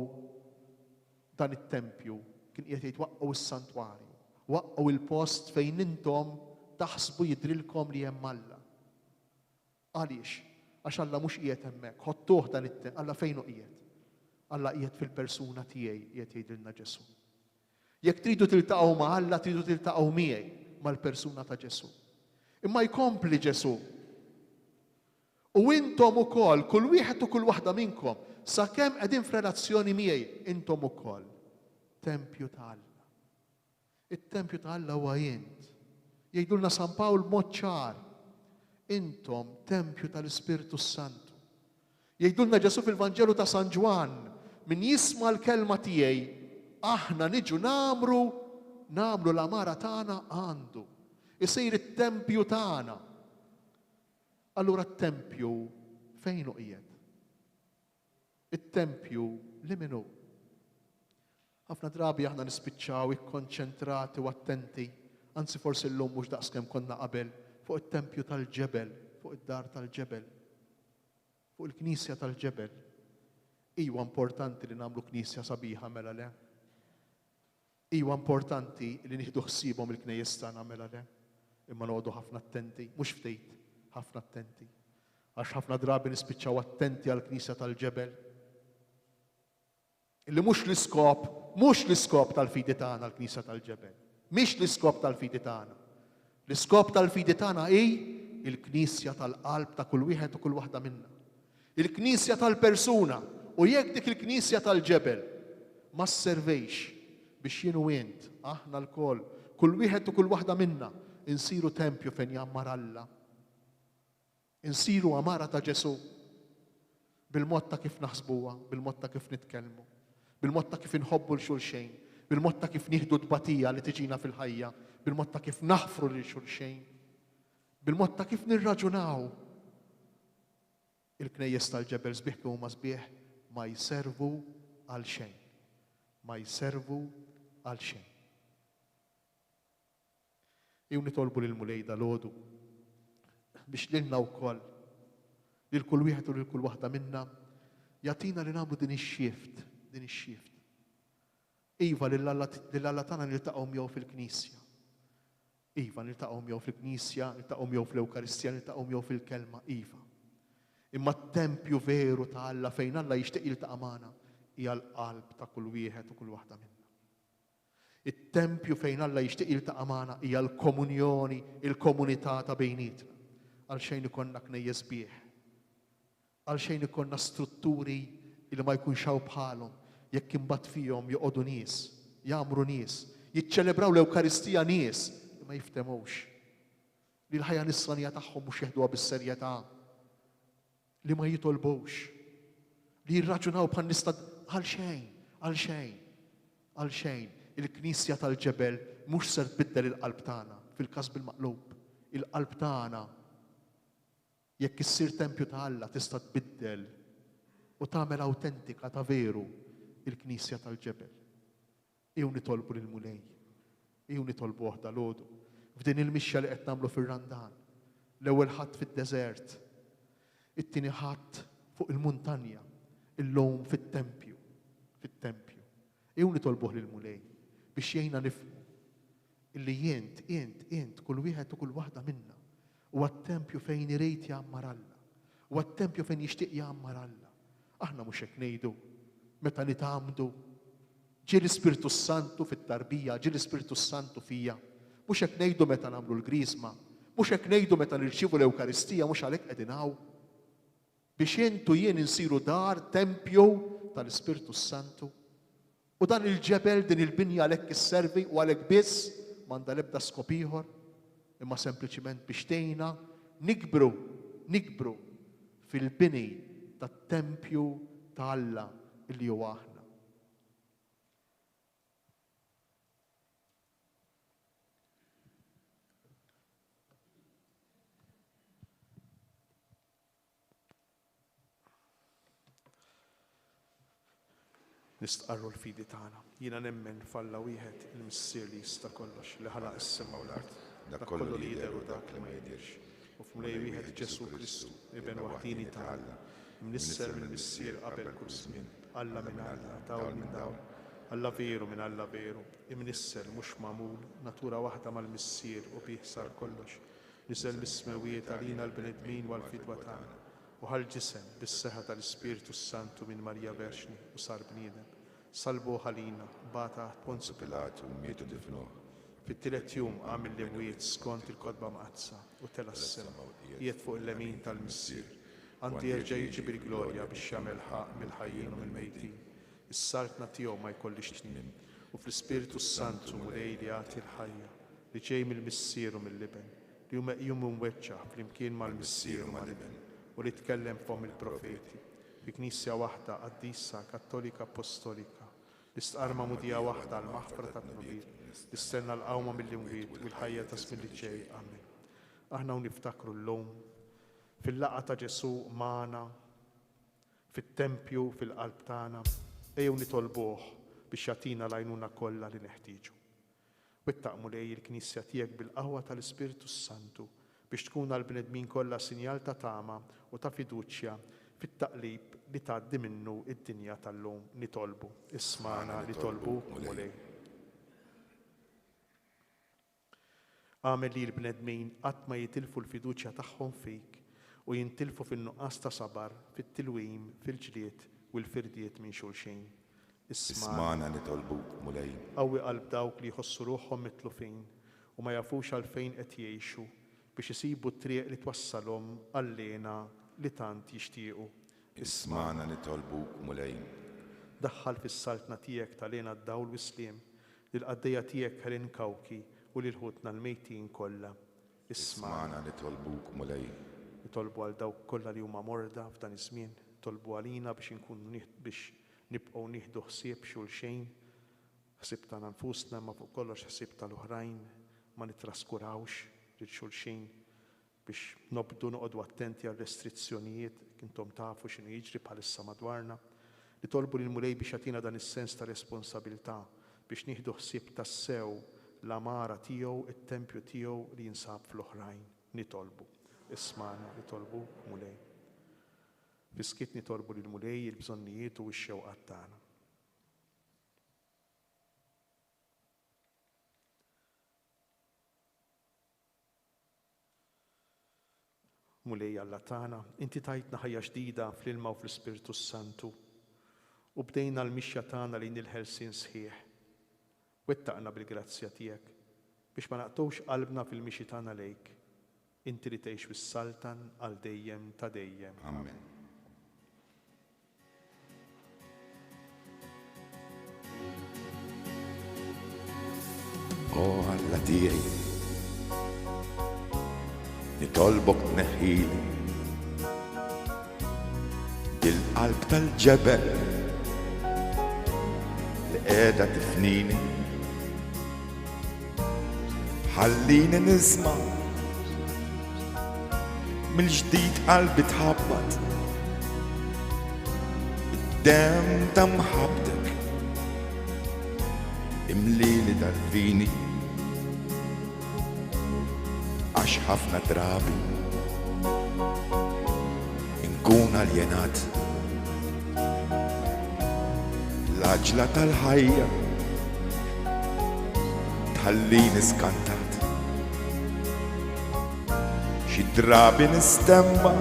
dan it-tempju, kien qiegħed jgħid waqqgħu is-santwarju. Waqqgħu il-post fejn intom taħsbu jidrilkom li hemm Alla. Għaliex? Għax Alla mhux qiegħed hemmhekk, ħottuh dan it-tempju, Alla fejn hu qiegħed? Alla qiegħed fil-persuna tiegħi qiegħed jgħidilna Ġesu. Jekk tridu tiltaqgħu ma' Alla, tridu tiltaqgħu miegħi mal-persuna ta' Ġesu. Imma jkompli Ġesu. U intom ukoll, kull wieħed u kull waħda minnkom, sakemm qegħdin f'relazzjoni miegħi, intom ukoll tempju ta' Alla. It-tempju ta' Alla huwa int. Jgħidulna San Pawl b'mod ċar. Intom tempju tal-Ispiritu Santu. Jgħidulna Ġesu fil-Vanġelu ta' San Ġwan, min jisma' l-kelma tiegħi, aħna niġu namru l-amara tagħna għandu. Isir it-tempju tagħna. Allura t-tempju fejn hu qiegħed? It-tempju li min hu? Ħafna drabi aħna nispiċċaw ikkonċentrati u attenti, anzi forsi llum mhux daqskemm konna qabel, fuq it-tempju tal-ġebel, fuq id-dar tal-ġebel, fuq il-Knisja tal-ġebel. Iwa importanti li nagħmlu knisja sabiħa mela le. Iwa importanti li nieħdu ħsiebhom il-knejjes tagħna mela le. Imma noqogħdu ħafna attenti, mhux ftit, ħafna attenti. Għax ħafna drabi nispiċċaw attenti għall-Knisja tal-Ġebel. Illi mhux l-iskop tal-fidi tagħna l-Knisja tal-Ġebel. Mhix l-iskop tal-fidi tagħna. L-iskop tal-fidi tagħna hi il-Knisja tal-qalb ta' kull wieħed u kull waħda minna. Il-Knisja tal-persuna u jekk dik il-Knisja tal-Ġebel ma sservejx biex jien u int, aħna l-koll, kull wieħed u kull waħda minna insiru tempju fejn jammar Alla. Insiru amara ta' Ġesu bil-mod ta' kif naħsbuha, bil-mod ta' kif nitkellmu, bil-mod ta' kif inħobbu l-xulxejn, bil-mod ta' kif nieħdu d-batija li tiġina fil-ħajja, bil-mod ta' kif naħfru lil xulxejn, bil-mod ta' kif nirraġunaw. Il-knejjes tal-Ġebel sbieħ kemm huma sbieħ ma jservu għal xejn. Ma jservu għal xejn. Jew nitolbu lil mulejda l-għodu biex lilna wkoll lil kull wieħed u lil kull waħda minna jagħtina li nagħmlu din ix-xift. Iva lill-Alla tagħna niltaqgħu miegħu fil-Knisja. Iva niltaqgħu miegħu fil-Knisja, niltaqgħu miegħu fl-Ewkaristija, niltaqgħu miegħu fil-kelma, iva. Imma t-tempju veru ta' Alla fejn Alla jixtieq jiltaqa' magħna hija l-qalb ta' kull wieħed u kull waħda minna. It-tempju fejn Alla jixtieq jiltaqa' magħna hija l-komunjoni, il-komunità ta' bejnietna. Għalxejn ikonna knejjes sbieħ. Għalxejn ikonna strutturi li ma jkunx hawn bħalhom jekk imbagħad fihom joqogħdu nies, jagħmlu nies, jiċċelebraw l-Ewkaristija nies li ma jiftemux. Li l-ħajja nisranija tagħhom mhux jeħduha bis-serjetà. Li ma jitolbux. Li jirraġunaw bħal nista' għalxejn. Il-Knisja tal-Ġebel mhux ser tbiddel il-qalb tagħna fil-każ bil-maqlub. Il-qalb tagħna jekk issir tempju ta' Alla tista' tbiddel u tagħmel awtentika ta' veru il-Knisja tal-Ġebel. Jew nitolbu lil mulej, jew nitolbu waħda l-għodu. F'din il-mixja li qed nagħmlu fir-Randan, l-ewwel ħadd fid-deżert, it-tieni ħadd fuq il-muntanja, il-lowm fit-tempju. Jew nitolbuh lil mulej biex jgħinna nifhmu illi jint kull wieħed u kull waħda minna huwa t-tempju fejn irid jammar Alla, huwa t-tempju fejn jixtieq jammar Alla. Aħna mhux hekk ngħidu meta nitgħamdu ġie l-Ispirtu Santu fit-tarbija, ġie l-Ispirtu Santu fija. Mhux hekk ngħidu meta nagħmlu l-Griżma, mhux hekk ngħidu meta nirċievu l-Ewkaristija, mhux għalhekk qegħdin hawn. Biex intu jien insiru dar tempju tal-Ispirtu Santu. U dan il-ġebel, din il-binja għalhekk isservi u għalhekk biss m'għandha l-ebda skop ieħor, imma sempliċiment biex tgħinna nikbru fil-bini tat-tempju ta' Alla illi huwa aħna. Nistqarru l-fidi tagħna. Jiena nemmen f'Alla wieħed il-Missier li jista' kollox li ħalaq is-sema u l-art. Dak kollu li jidher u dak li ma jidhirx. U f'mulej wieħed Ġesu Kristu, ibn waħdini ta' Alla, imnisser mill-Missier qabel kull żmien. Alla minn Alla, dawl minn dawl. Alla veru minn Alla veru. Imnisser mhux magħmul, natura waħda mal-Missier u bih sar kollox. Niżel mis-smewiet għalina l-bnedmin u l-fidwa tagħna. U ħal-ġisem bis-seħħa tal-Ispiritu Santu minn Marja Verxni u sar bniedem. Salbu ħalina, bata Ponzu Pilatu u mietu difnuh. Fit-tielet jum għamil l-imwiet skont il-kodba maqazza u tela s-sema jiet fuq il-lemin tal-Missier. Għandi jerġa' jiġi bil-glorja biex jagħmel ħaq mill-ħajjin u mill-mejtin. Is-sartna tiegħu ma jkollix tmiem u fl-Ispiritu Santu mulej li jagħti l-ħajja li ġej mill-Missier u mill-liben li hu meqjum mweċċa flimkien mal-Missier u mal-liben u li tkellem f'hom il-profeti. Fi Knisja waħda qaddisa Kattolika Apostolika, l-istqarma mudija waħda l-maħfra tat-tnubir, l-istenna l-qawma mill-imwiet u l-ħajja ta' żmien li ġej. Amen. Aħna niftakru l-lum fil-laqgħa ta' Ġesu magħna, fit-tempju fil-qalb tagħna, ejjew nitolbuh biex jagħtina l-għajnuna kollha li neħtieġu. Wettaq mulej il-Knisja tiegħek bil-qawwa tal-Ispiritu Santu biex tkun għall-bnedmin kollha sinjal ta' tama u ta' fiduċja fit-taqlib li tgħaddi minnu id-dinja tal-lum nitolbu. Ismana nitolbu mulej. Għamel li l-bnedmin qatt ma jitilfu l-fiduċja tagħhom fik u jintilfu fin-nuqqas ta' sabar, fit-tilwim, fil-ġlied u l-firdiet minn xulxin. Ismana nitolbuk mulej. Qawwi qalb dawk li jħossu ruħhom mitlufin u ma jafux għalfejn qed jgħixu biex isibu t-triq li twassalhom għall-lena li tant jixtiequ. Ismana nitolbuk mulej. Daħħal fis-saltna tiegħek tal-lena d-dawl wislim li l-qaddejja tiegħek ħelin kawki u li l-ħutna l-mejtin kollha. Ismana nitolbuk mulej. Nitolbu għal dawk kollha li huma morda f'dan iż-żmien, tolbu għalina biex inkunu biex nibqgħu nieħdu ħsieb xulxejn, ħsieb ta' nfusna ma fuq kollox ħsieb tal-oħrajn, ma nitraskurawx lil xulxejn biex nobdu noqogħdu attenti għal restrizzjonijiet intom tafu x'inhu jiġri bħalissa madwarna. Nitolbu lil mulej biex jagħtina dan is-sens ta' responsabilità biex nieħdu ħsieb tas-sew l-amara tiegħu, it-tempju tiegħu li jinsab fl-oħrajn. Nitolbu. Ismana nitolbu mulej. Fiskit nitolbu lil mulej il-bżonnijiet u x-xewqat tagħna. Mulej Alla tagħna, inti tajtna ħajja ġdida fl-ilma u fl-Ispiritu Santu u bdejna l-mixja tagħna lejn il-ħelsien sħiħ. Wettaqna bil-grazzja tiegħek biex ma naqtgħux qalbna fil-mixi tagħna lejk. Inti li tgħix fis-saltan għal dejjem ta' dejjem. Amen. O Alla tiegħi, nitolbok tneħħili dil-qalb tal-ġebel li qiegħda tifnini. ħallini nisma' mill-ġdid qalbi tħabbat id-dem ta' mħabtek imlili darfini għax ħafna drabi inkun aljenat l-aġla tal-ħajja tħallini skantat xi drabi nistemma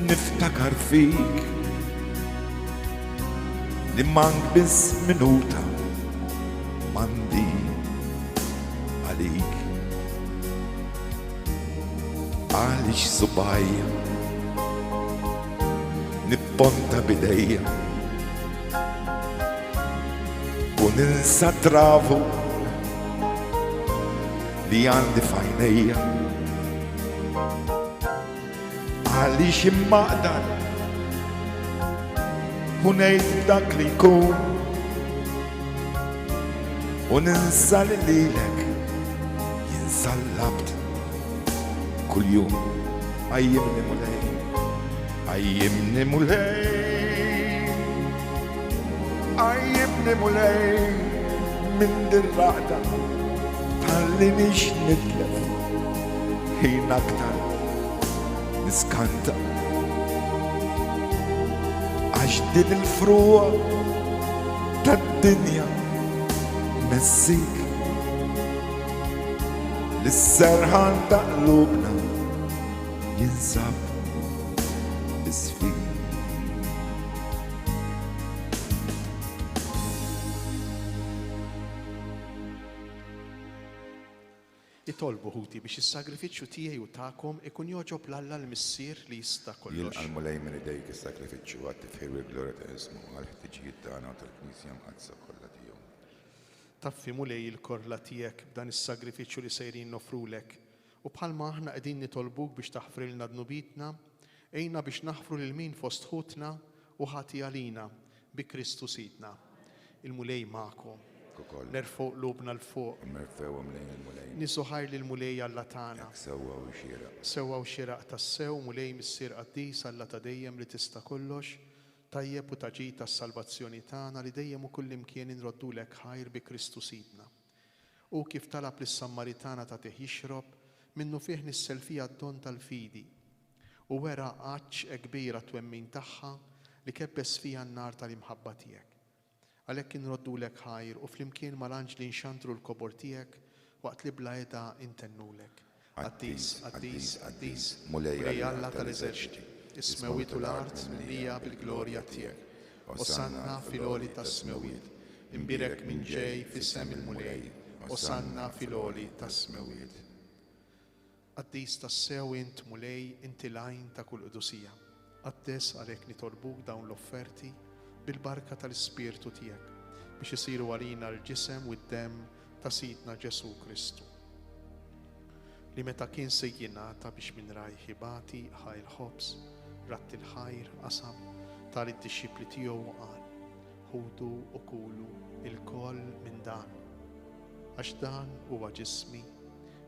niftakar fik li mank biss minuta mandi għalik għalix subajja nipponta bidejja u ninsa travu li għandi fajnejja għalix immaqdar u ngħid dak li jkun u ninsa li lilek jinsallabt kull jum. Għajjimni mulej, għajjimni mulej, għajjimni mulej minn dir-raqda talli nix nitlef ħin aktar niskanta għax din il-fruwa tad-dinja messik l-serħan ta' qlubna jinsab bisfik. Itolbu ħuti biex is-sagrifiċċju tiegħi u tagħkom ikun joġob l-Alla l-Missier li jista' kollox. Jilqa' mulej minn idejk is-sagrifiċċju għat-tifħir u l-glorja ta' ismu għall-ħtiġijiet tagħna u tal-Knisja mħazzsa kollha tiegħu. Taffi mulej il-korla tiegħek b'dan is-sagrifiċċju li sejrin nofrulek u bħalma aħna qegħdin nitolbuk biex taħfrilna dnubitna, ejna biex naħfru lil min fost ħutna u ħati għalina bi Kristu sidna. Il-mulej magħkom. Nerfgħu qlubna l-fuq. Nisuħar lil mulej Alla tagħna. Sewwa u xieraq tas-sew mulej missier qaddis Alla ta' dejjem li tista' kollox, tajjeb u taġid tas-salvazzjoni tagħna li dejjem u kull imkien inroddulek ħajr bi Kristu sidna. U kif talab lis-Sammaritana ta' tih jixrob, minnu fih nisselfija d-don tal-fidi u wera qaċċ kbira twemmin tagħha li kebbes fiha n-nar tal-imħabba tiegħek. Għalhekk inroddulek ħajr u flimkien mal-anġli nxantru l-kobor tiegħek waqt li blajda intennulek. Qaddis, qaddis, qaddis, mulej Alla tal-eżerċiti, is-smewiet u l-art mimlija bil-glorja tiegħek. Osanna fil-oli tas-smewiet, imbirek minn ġej fis-sem il-mulej, osanna fil-oli tas-smewiet. Qaddis tas-sew int mulej inti lajn ta' kull qudusija. Qaddes għalhekk nitolbuk dawn l-offerti bil-barka tal-Ispirtu tiegħek biex isiru għalina l-ġisem u d-demm ta' Sidna Ġesu Kristu. Li meta kien se jingħata biex minn rajh ibati ħaj il-ħobs, ratt il-ħajr qasam tal-disċipli tiegħu qal: ħudu u kulu il-koll minn dan, għax dan huwa ġismi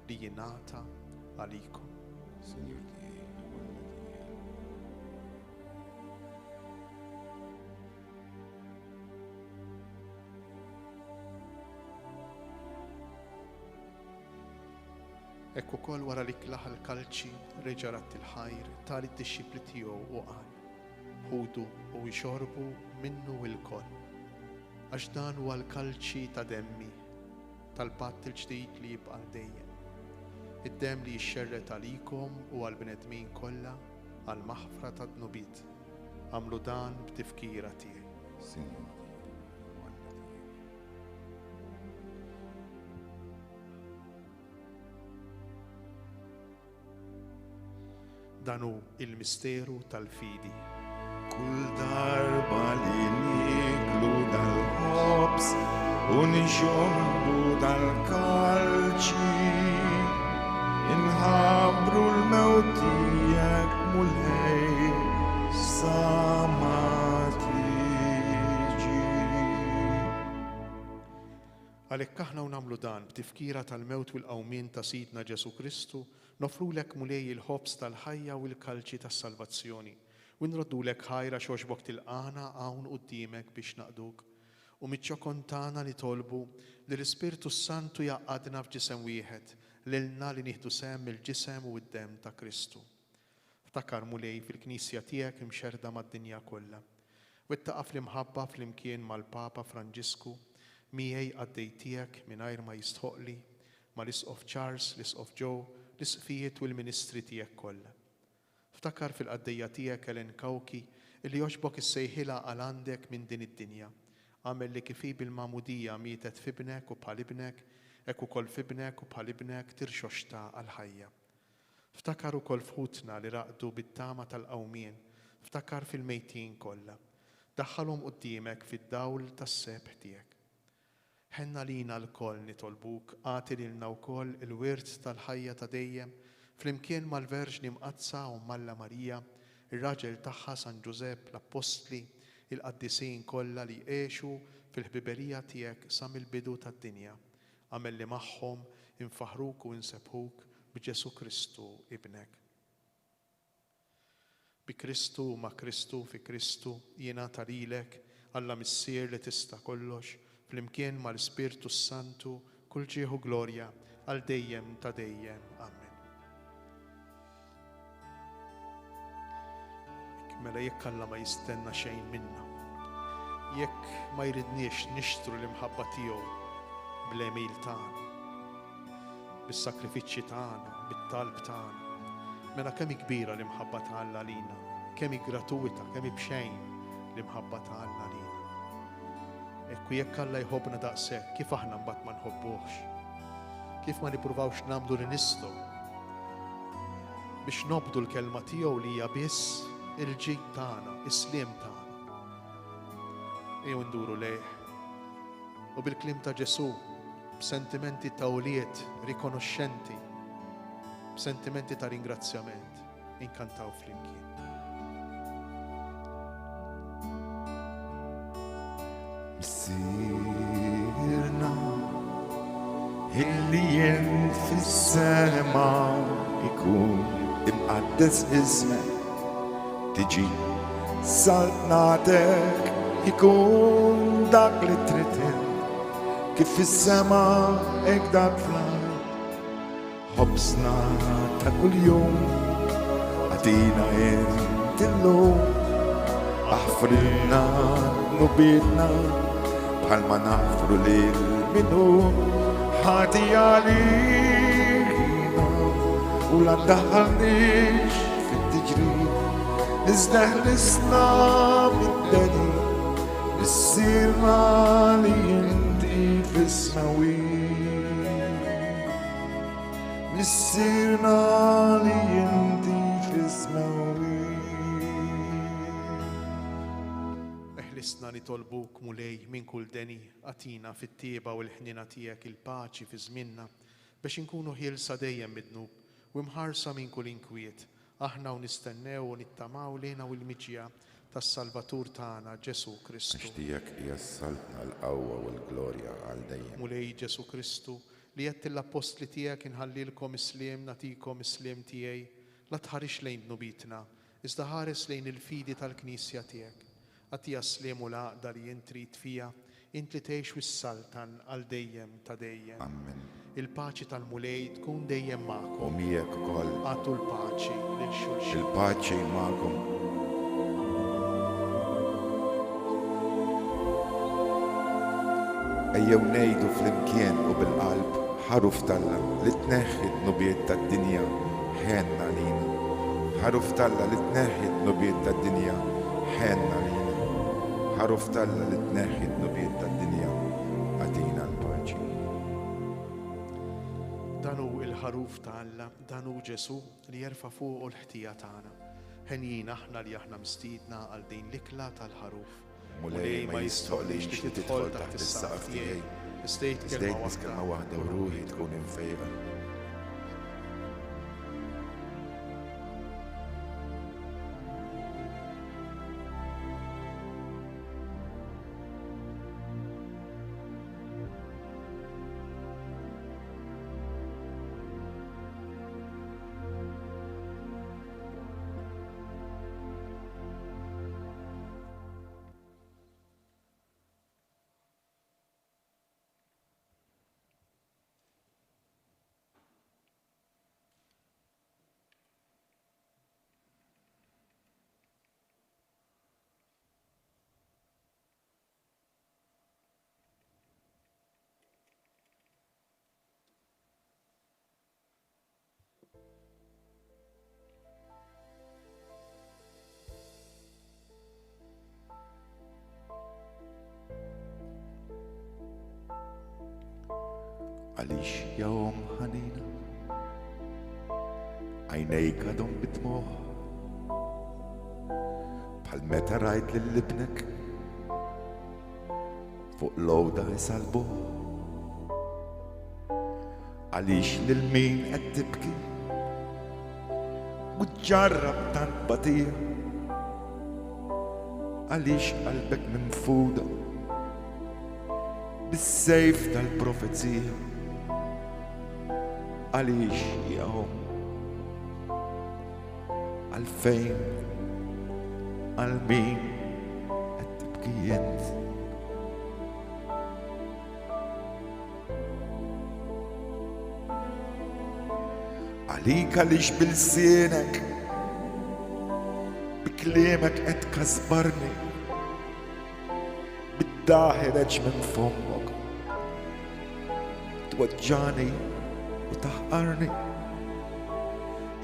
li jingħata għalikom. Signor tiegħi, Ekku kol wara li klaħ l-kalċi reġa' ratt il-ħajr tal-disċipli tiegħu u qal: ħudu u jxorbu minnu il-koll, għax dan huwa l-kalċi ta' demmi tal-patt il-ġdid li jibqa' dejjem. Id-demm li jixxerret għalikom u għall-bnedmin kollha għall-maħfra ta' dnubiet. Għamlu dan b'tifkira tiegħi. Signor Dan hu il-misteru tal-fidi. Kull darba li niklu dal-ħobs u nixorbu dal-kalċi, inħabru l-mewt tiegħek mulej sa ma tiġi. Għalhekk aħna nagħmlu dan b'tifkira tal-mewt u l-qawmien ta' Sidna Ġesu Kristu, nofrulek mulej il-ħobs tal-ħajja u l-kalċi tas-salvazzjoni, u nroddulek ħajra xoxbok tilqana hawn quddiemek biex naqduk, u miċ-ċokontana li tolbu li l-Ispirtu Santu jaqadna f'ġisem wieħed, lilna li nieħdu sehem il-ġisem u d-demm ta' Kristu. Ftakar mulej fil-Knisja tiegħek imxerda mad-dinja kollha. Wettaqa' fl-imħabba flimkien mal-Papa Franġisku, miegħi għaddej tiegħek mingħajr ma jistħoqli, mal-Isqof Charles, l-Isqof Joe, l-isqfijiet u l-ministri tiegħek kollha. Ftakar fil-qaddejja tiegħek Ellen Kawki illi joxbok is-sejħila għal għandek minn din id-dinja. Għamel li kif bil-magħmudija mietet f'ibnek u bħal ibnek, hekk ukoll f'ibnek u bħal ibnek tirxoxta għal ħajja. Ftakar ukoll fħutna li raqdu bit-tama tal-qawmien, ftakar fil-mejtin kollha. Daħħalhom quddiemek fid-dawl tas-sebħ tiegħek. Ħenna lina l-koll nitolbuk, għati lilna wkoll il-wirt tal-ħajja ta' dejjem, flimkien mal-Verġni Mqazza u Malla Marija, ir-raġel tagħha San Ġusepp l-Apostli, il-qaddisin kollha li għexu fil-ħbiberija tiegħek sa mill-bidu tad-dinja. Għamel li magħhom infaħruk u nsebħuk b'Ġesu Kristu ibnek. Bi Kristu ma' Kristu fi Kristu jingħata lilek Alla missier li tista' kollox, flimkien mal-Ispirtu Santu kull ġieħu glorja għal dejjem ta' dejjem. Amen. Mela jekk Alla ma jistenna xejn minna, jekk ma jridniex nixtru l-imħabba tiegħu bl-emil tagħna, bis-sakrifiċċji tagħna, bit-talb tagħna, mela kemm kbira l-imħabba ta' Alla lina, kemm gratuita, kemm bxejn l-imħabba ta' Alla lina. Ekku jekk Alla jħobbna daqshekk, kif aħna mbagħad ma nħobbuhx? Kif ma nippruvawx nagħmlu li nistgħu biex nobdu l-kelma tiegħu li hija biss il-ġid tagħna, is-sliem tagħna. Ejjew nduru lejh u bil-kliem ta' Ġesu, b'sentimenti ta' uliet rikonoxxenti, b'sentimenti ta' ringrazzjament, inkantaw flimkien. Sirna illi jen fis-sema ikun imqaddes ismek, tiġi saltnatek ikun dak li tritin, kif fis-sema hekk dak fl-ard. Ħobsna ta' kuljum għatina int illum, aħfrilna nubietna bħalma nafru lil minnu ħati għalina u la daħalniex fit-tiġri iżda ħlisna mid-deni issirna li inti fis-smawi issirna li inti fis-smawi. Eħlisna nitolbuk mulej minn kull deni għatina fit-tieba u l-ħnina tiegħek il-paċi fi żmienna biex inkunu ħielsa dejjem mid-dnub u mħarsa minn kull inkwiet. Aħna u nistennew u nittamaw lejna u l-miġja tas-Salvatur tagħna Ġesu Kristu. Għaxtijak jassaltna l-qawwa u l-glorja għal dejjem. Mulej Ġesu Kristu li qed l-apostli tiegħek inħallilkom isliem nagħtikom isliem tiegħi la tħarix lejn dnubitna iżda ħares lejn il-fidi tal-Knisja tiegħek. Għatija sliem u laqda li jintrit fija, int li tgħix wis-saltan għal dejjem ta' dejjem. Amen. Il-paċi tal-mulej tkun dejjem magħkom. U miegħek ukoll. Għatu l-paċi lil xulxin. Il-paċi magħkom. Ejjew ngħidu flimkien u bil-qalb ħaruf Talla li tneħħi d-nubiet tad-dinja ħenna lina. ħaruf Talla li tneħħi d-nubiet tad-dinja ħenna lina. ħaruf Talla li tneħħi d-nubiet tad-dinja għatina l-paċi. Danu il-ħaruf ta' Alla, danu Ġesu li jerfa' fuq l-ħtija tagħna. Ħenjin aħna li aħna mstidna għal din l-ikla tal-ħaruf. Mulej ma jistoqlix li tidħol taħt is-saqaf tiegħi. Istejt kelma waħda u ruħi tkun infejqa. Għalix jawm ħanina għajnejk għadhom bidmuħ bħal meta rajt lill-libnek fuq lowda jisalbuh. Għalix lil-min qed tibki u tġarrab tant batija. Għalix qalbek minfuda bis-sejf tal-profezija. Għalix jahom għalfejn għal-min qed tibki jent. Għalik għalix bil-sienek biklimek qed kasbarni bid-daħireġ minn fommok twaġġani u taħqarni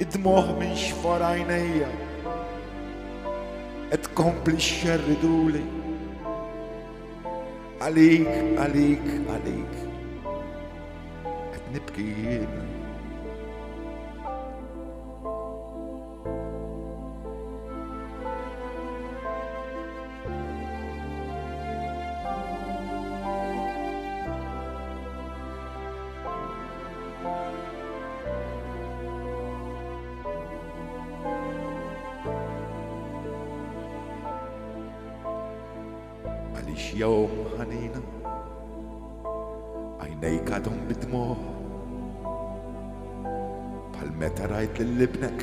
id-dmuħ minn xfar għajnejja qed kompli xerriduli. Għalik, għalik, għalik qed nibki jien. Għalix jawm ħanina għajnejk għadhom bidmuħ bħal meta rajt lill-libnek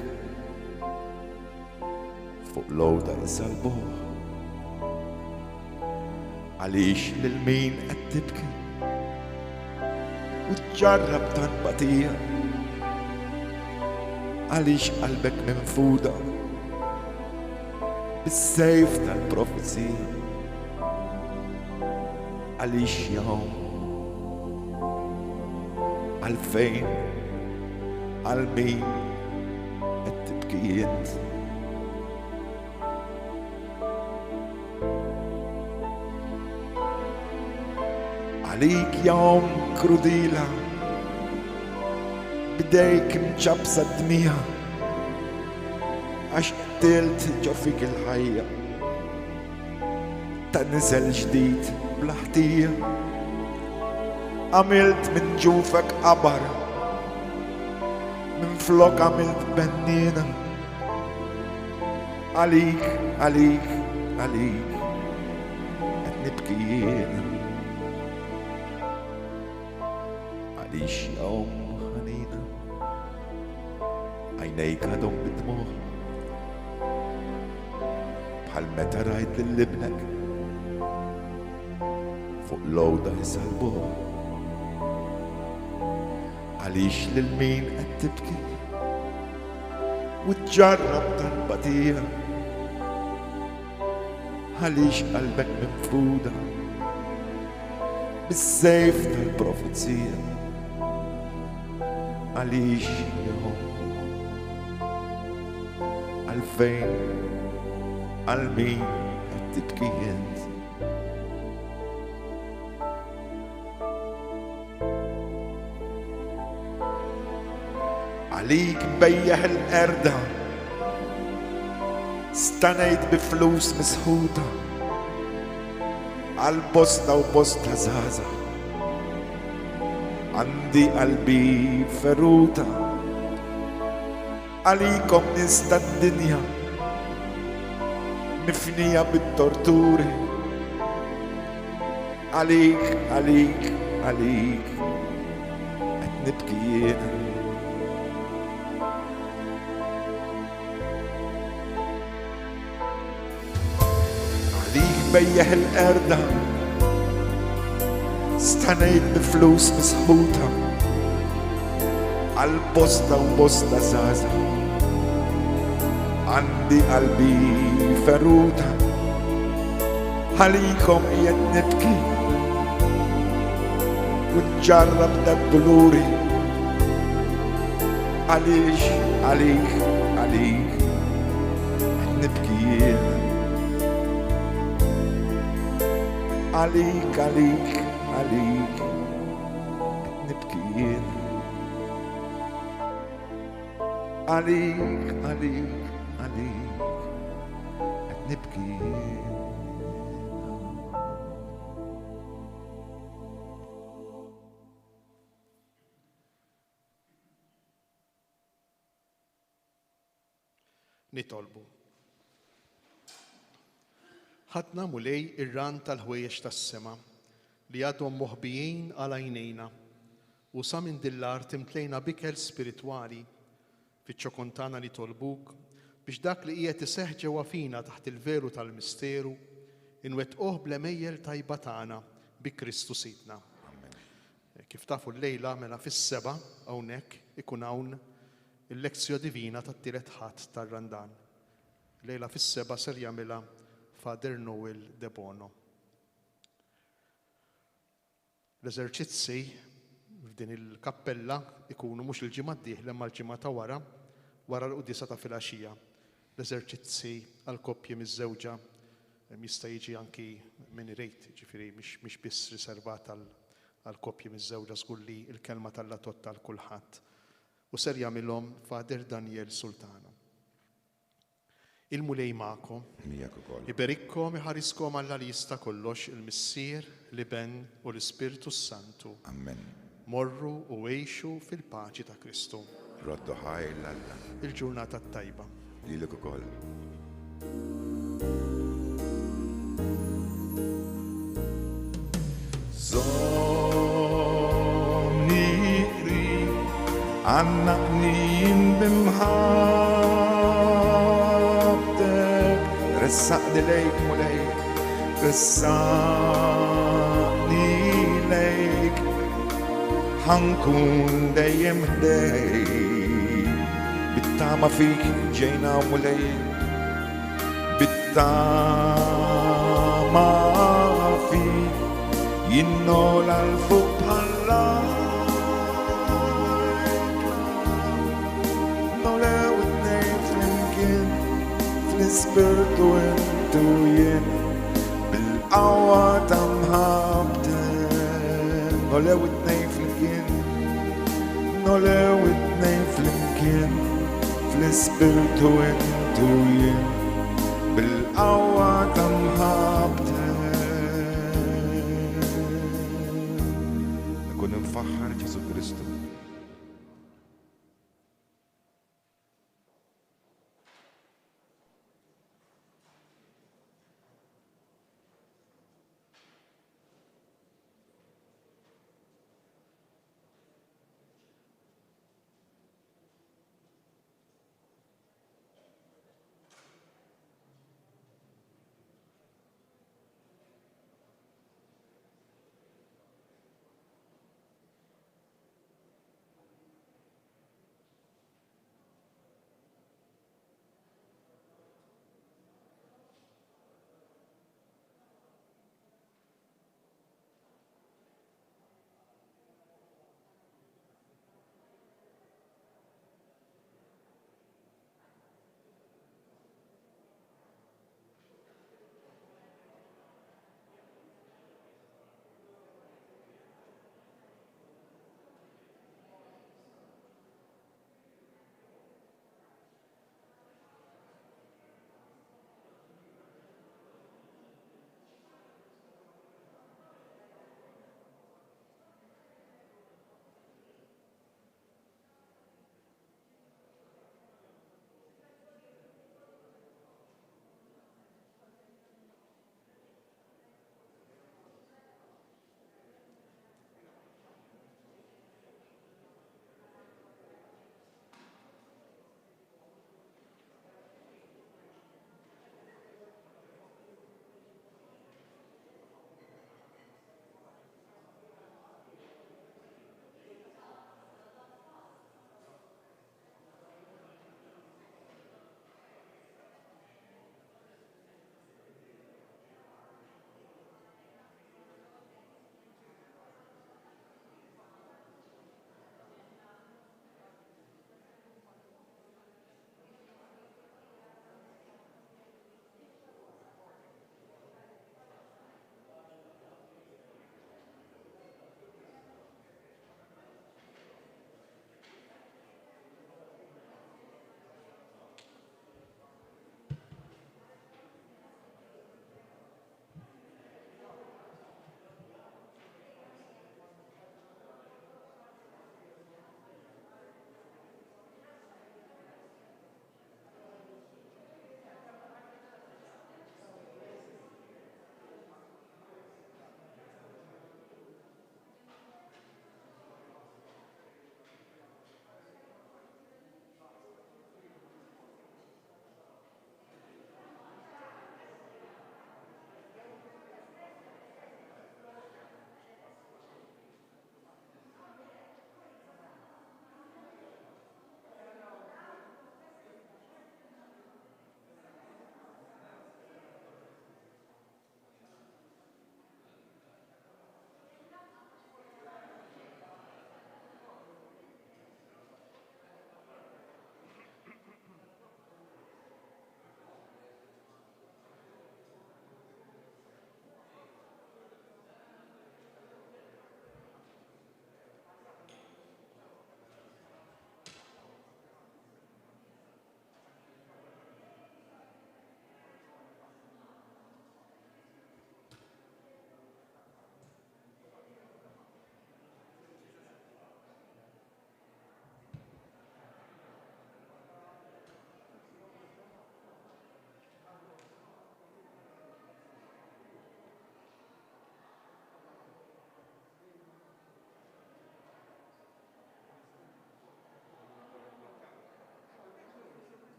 fuq lowda jisalbuh. Għalix lil-min qed tibki u tġarrab tant batija. Għalix qalbek minfuda bis-sejf tal-profezija. għalix jom għalfejn għal-min qed tibki int. Għalik jom krudila bidejk mċabsa d-dmija għax tilt ġo fik il-ħajja ta' nizel ġdid blaħtija għamilt minn ġufek qabar minn flok għamilt bennina għalik, għalik, għalik qed nibki jiena għalix jom ħanina għajnejk għadhom bid-dmuħ bħal meta rajt l-libnek fuq lowda jisalbuħ għalix lil-min qed tibki u tġarrab tal-batija għalix qalbek mifruda bis-sejf tal-profezija għalix jom għalfejn għal-min qed tibki int. Għalik bejjeħ il-erda stanejt bi flus misħuta għal-bosta u bosta zaza għandi qalbi feruta għalikom nista d-dinja mifnija bit-torturi għalik, għalik, għalik qed nibki jiena. Għalik bejjeħ il-erda stanejt biflus misħuta għal-bosta u bosta zaza għandi qalbi feruta għalikom qiegħed nibki u nġarrab dad-doluri għalix, għalik, għalik qed nibki jiena għalik, għalik, għalik qed nibki jiena għalik, għalik, għalik qed nibki jiena. Nitolbu. Ħadna mulej ir-ran tal-ħwejjex tas-sema li għadhom moħbijin għal għajnejna u sa minn dillar timtlejna bikel spiritwali fiċ-ċokontana li tolbuk biex dak li qiegħed iseħħ ġewwa fina taħt il-veru tal-misteru inwettquh bl-emejjel tajba tagħna bi Kristu Sidna. Kif tafu l-lejla mela fis-seba' hawnhekk ikun hawn il-lezzjoni divina tat-tielet ħadd tar-Randan. Lejla fis-seba' ser jagħmilha Father Noel De Bono. L-eżerċizzi f'din il-kappella ikunu mhux il-ġimgħa d-dieħla imma l-ġimgħa ta' wara l-qudisa ta' filgħaxija. L-eżerċizzi għall-koppji miż-żewġa jista' jiġi anki min irid, ġifieri mhix biss riservat għall-koppji miż-żewġa żgur li l-kelma tal-latot tal kulħadd. U ser jagħmilhom Father Daniel Sultano. Il-mulej magħkom, iberikkom iħariskom Alla li jista' kollox il-Missier, l-Iben u l-Ispirtu Santu. Amen. Morru u għejxu fil-paċi ta' Kristu. Roddu ħajl Alla. Il-ġurnata tajba. Lilek ukoll. Għannaqnin bimħabtek ressaqni lejk mulej ressaqni lejk ħankun dejjem ħdejk bittama fik ġejna mulej bittama fik nola l-fuq bħalla nolew it-nejn flimkien fl-ispirtu intu jien bil-qawwa ta' mħabten nolew it-nejn flimkien nolew it-nejn flimkien fl-ispirtu intu jien bil-qawwa ta' mħabten nkun infaħħar Ġesu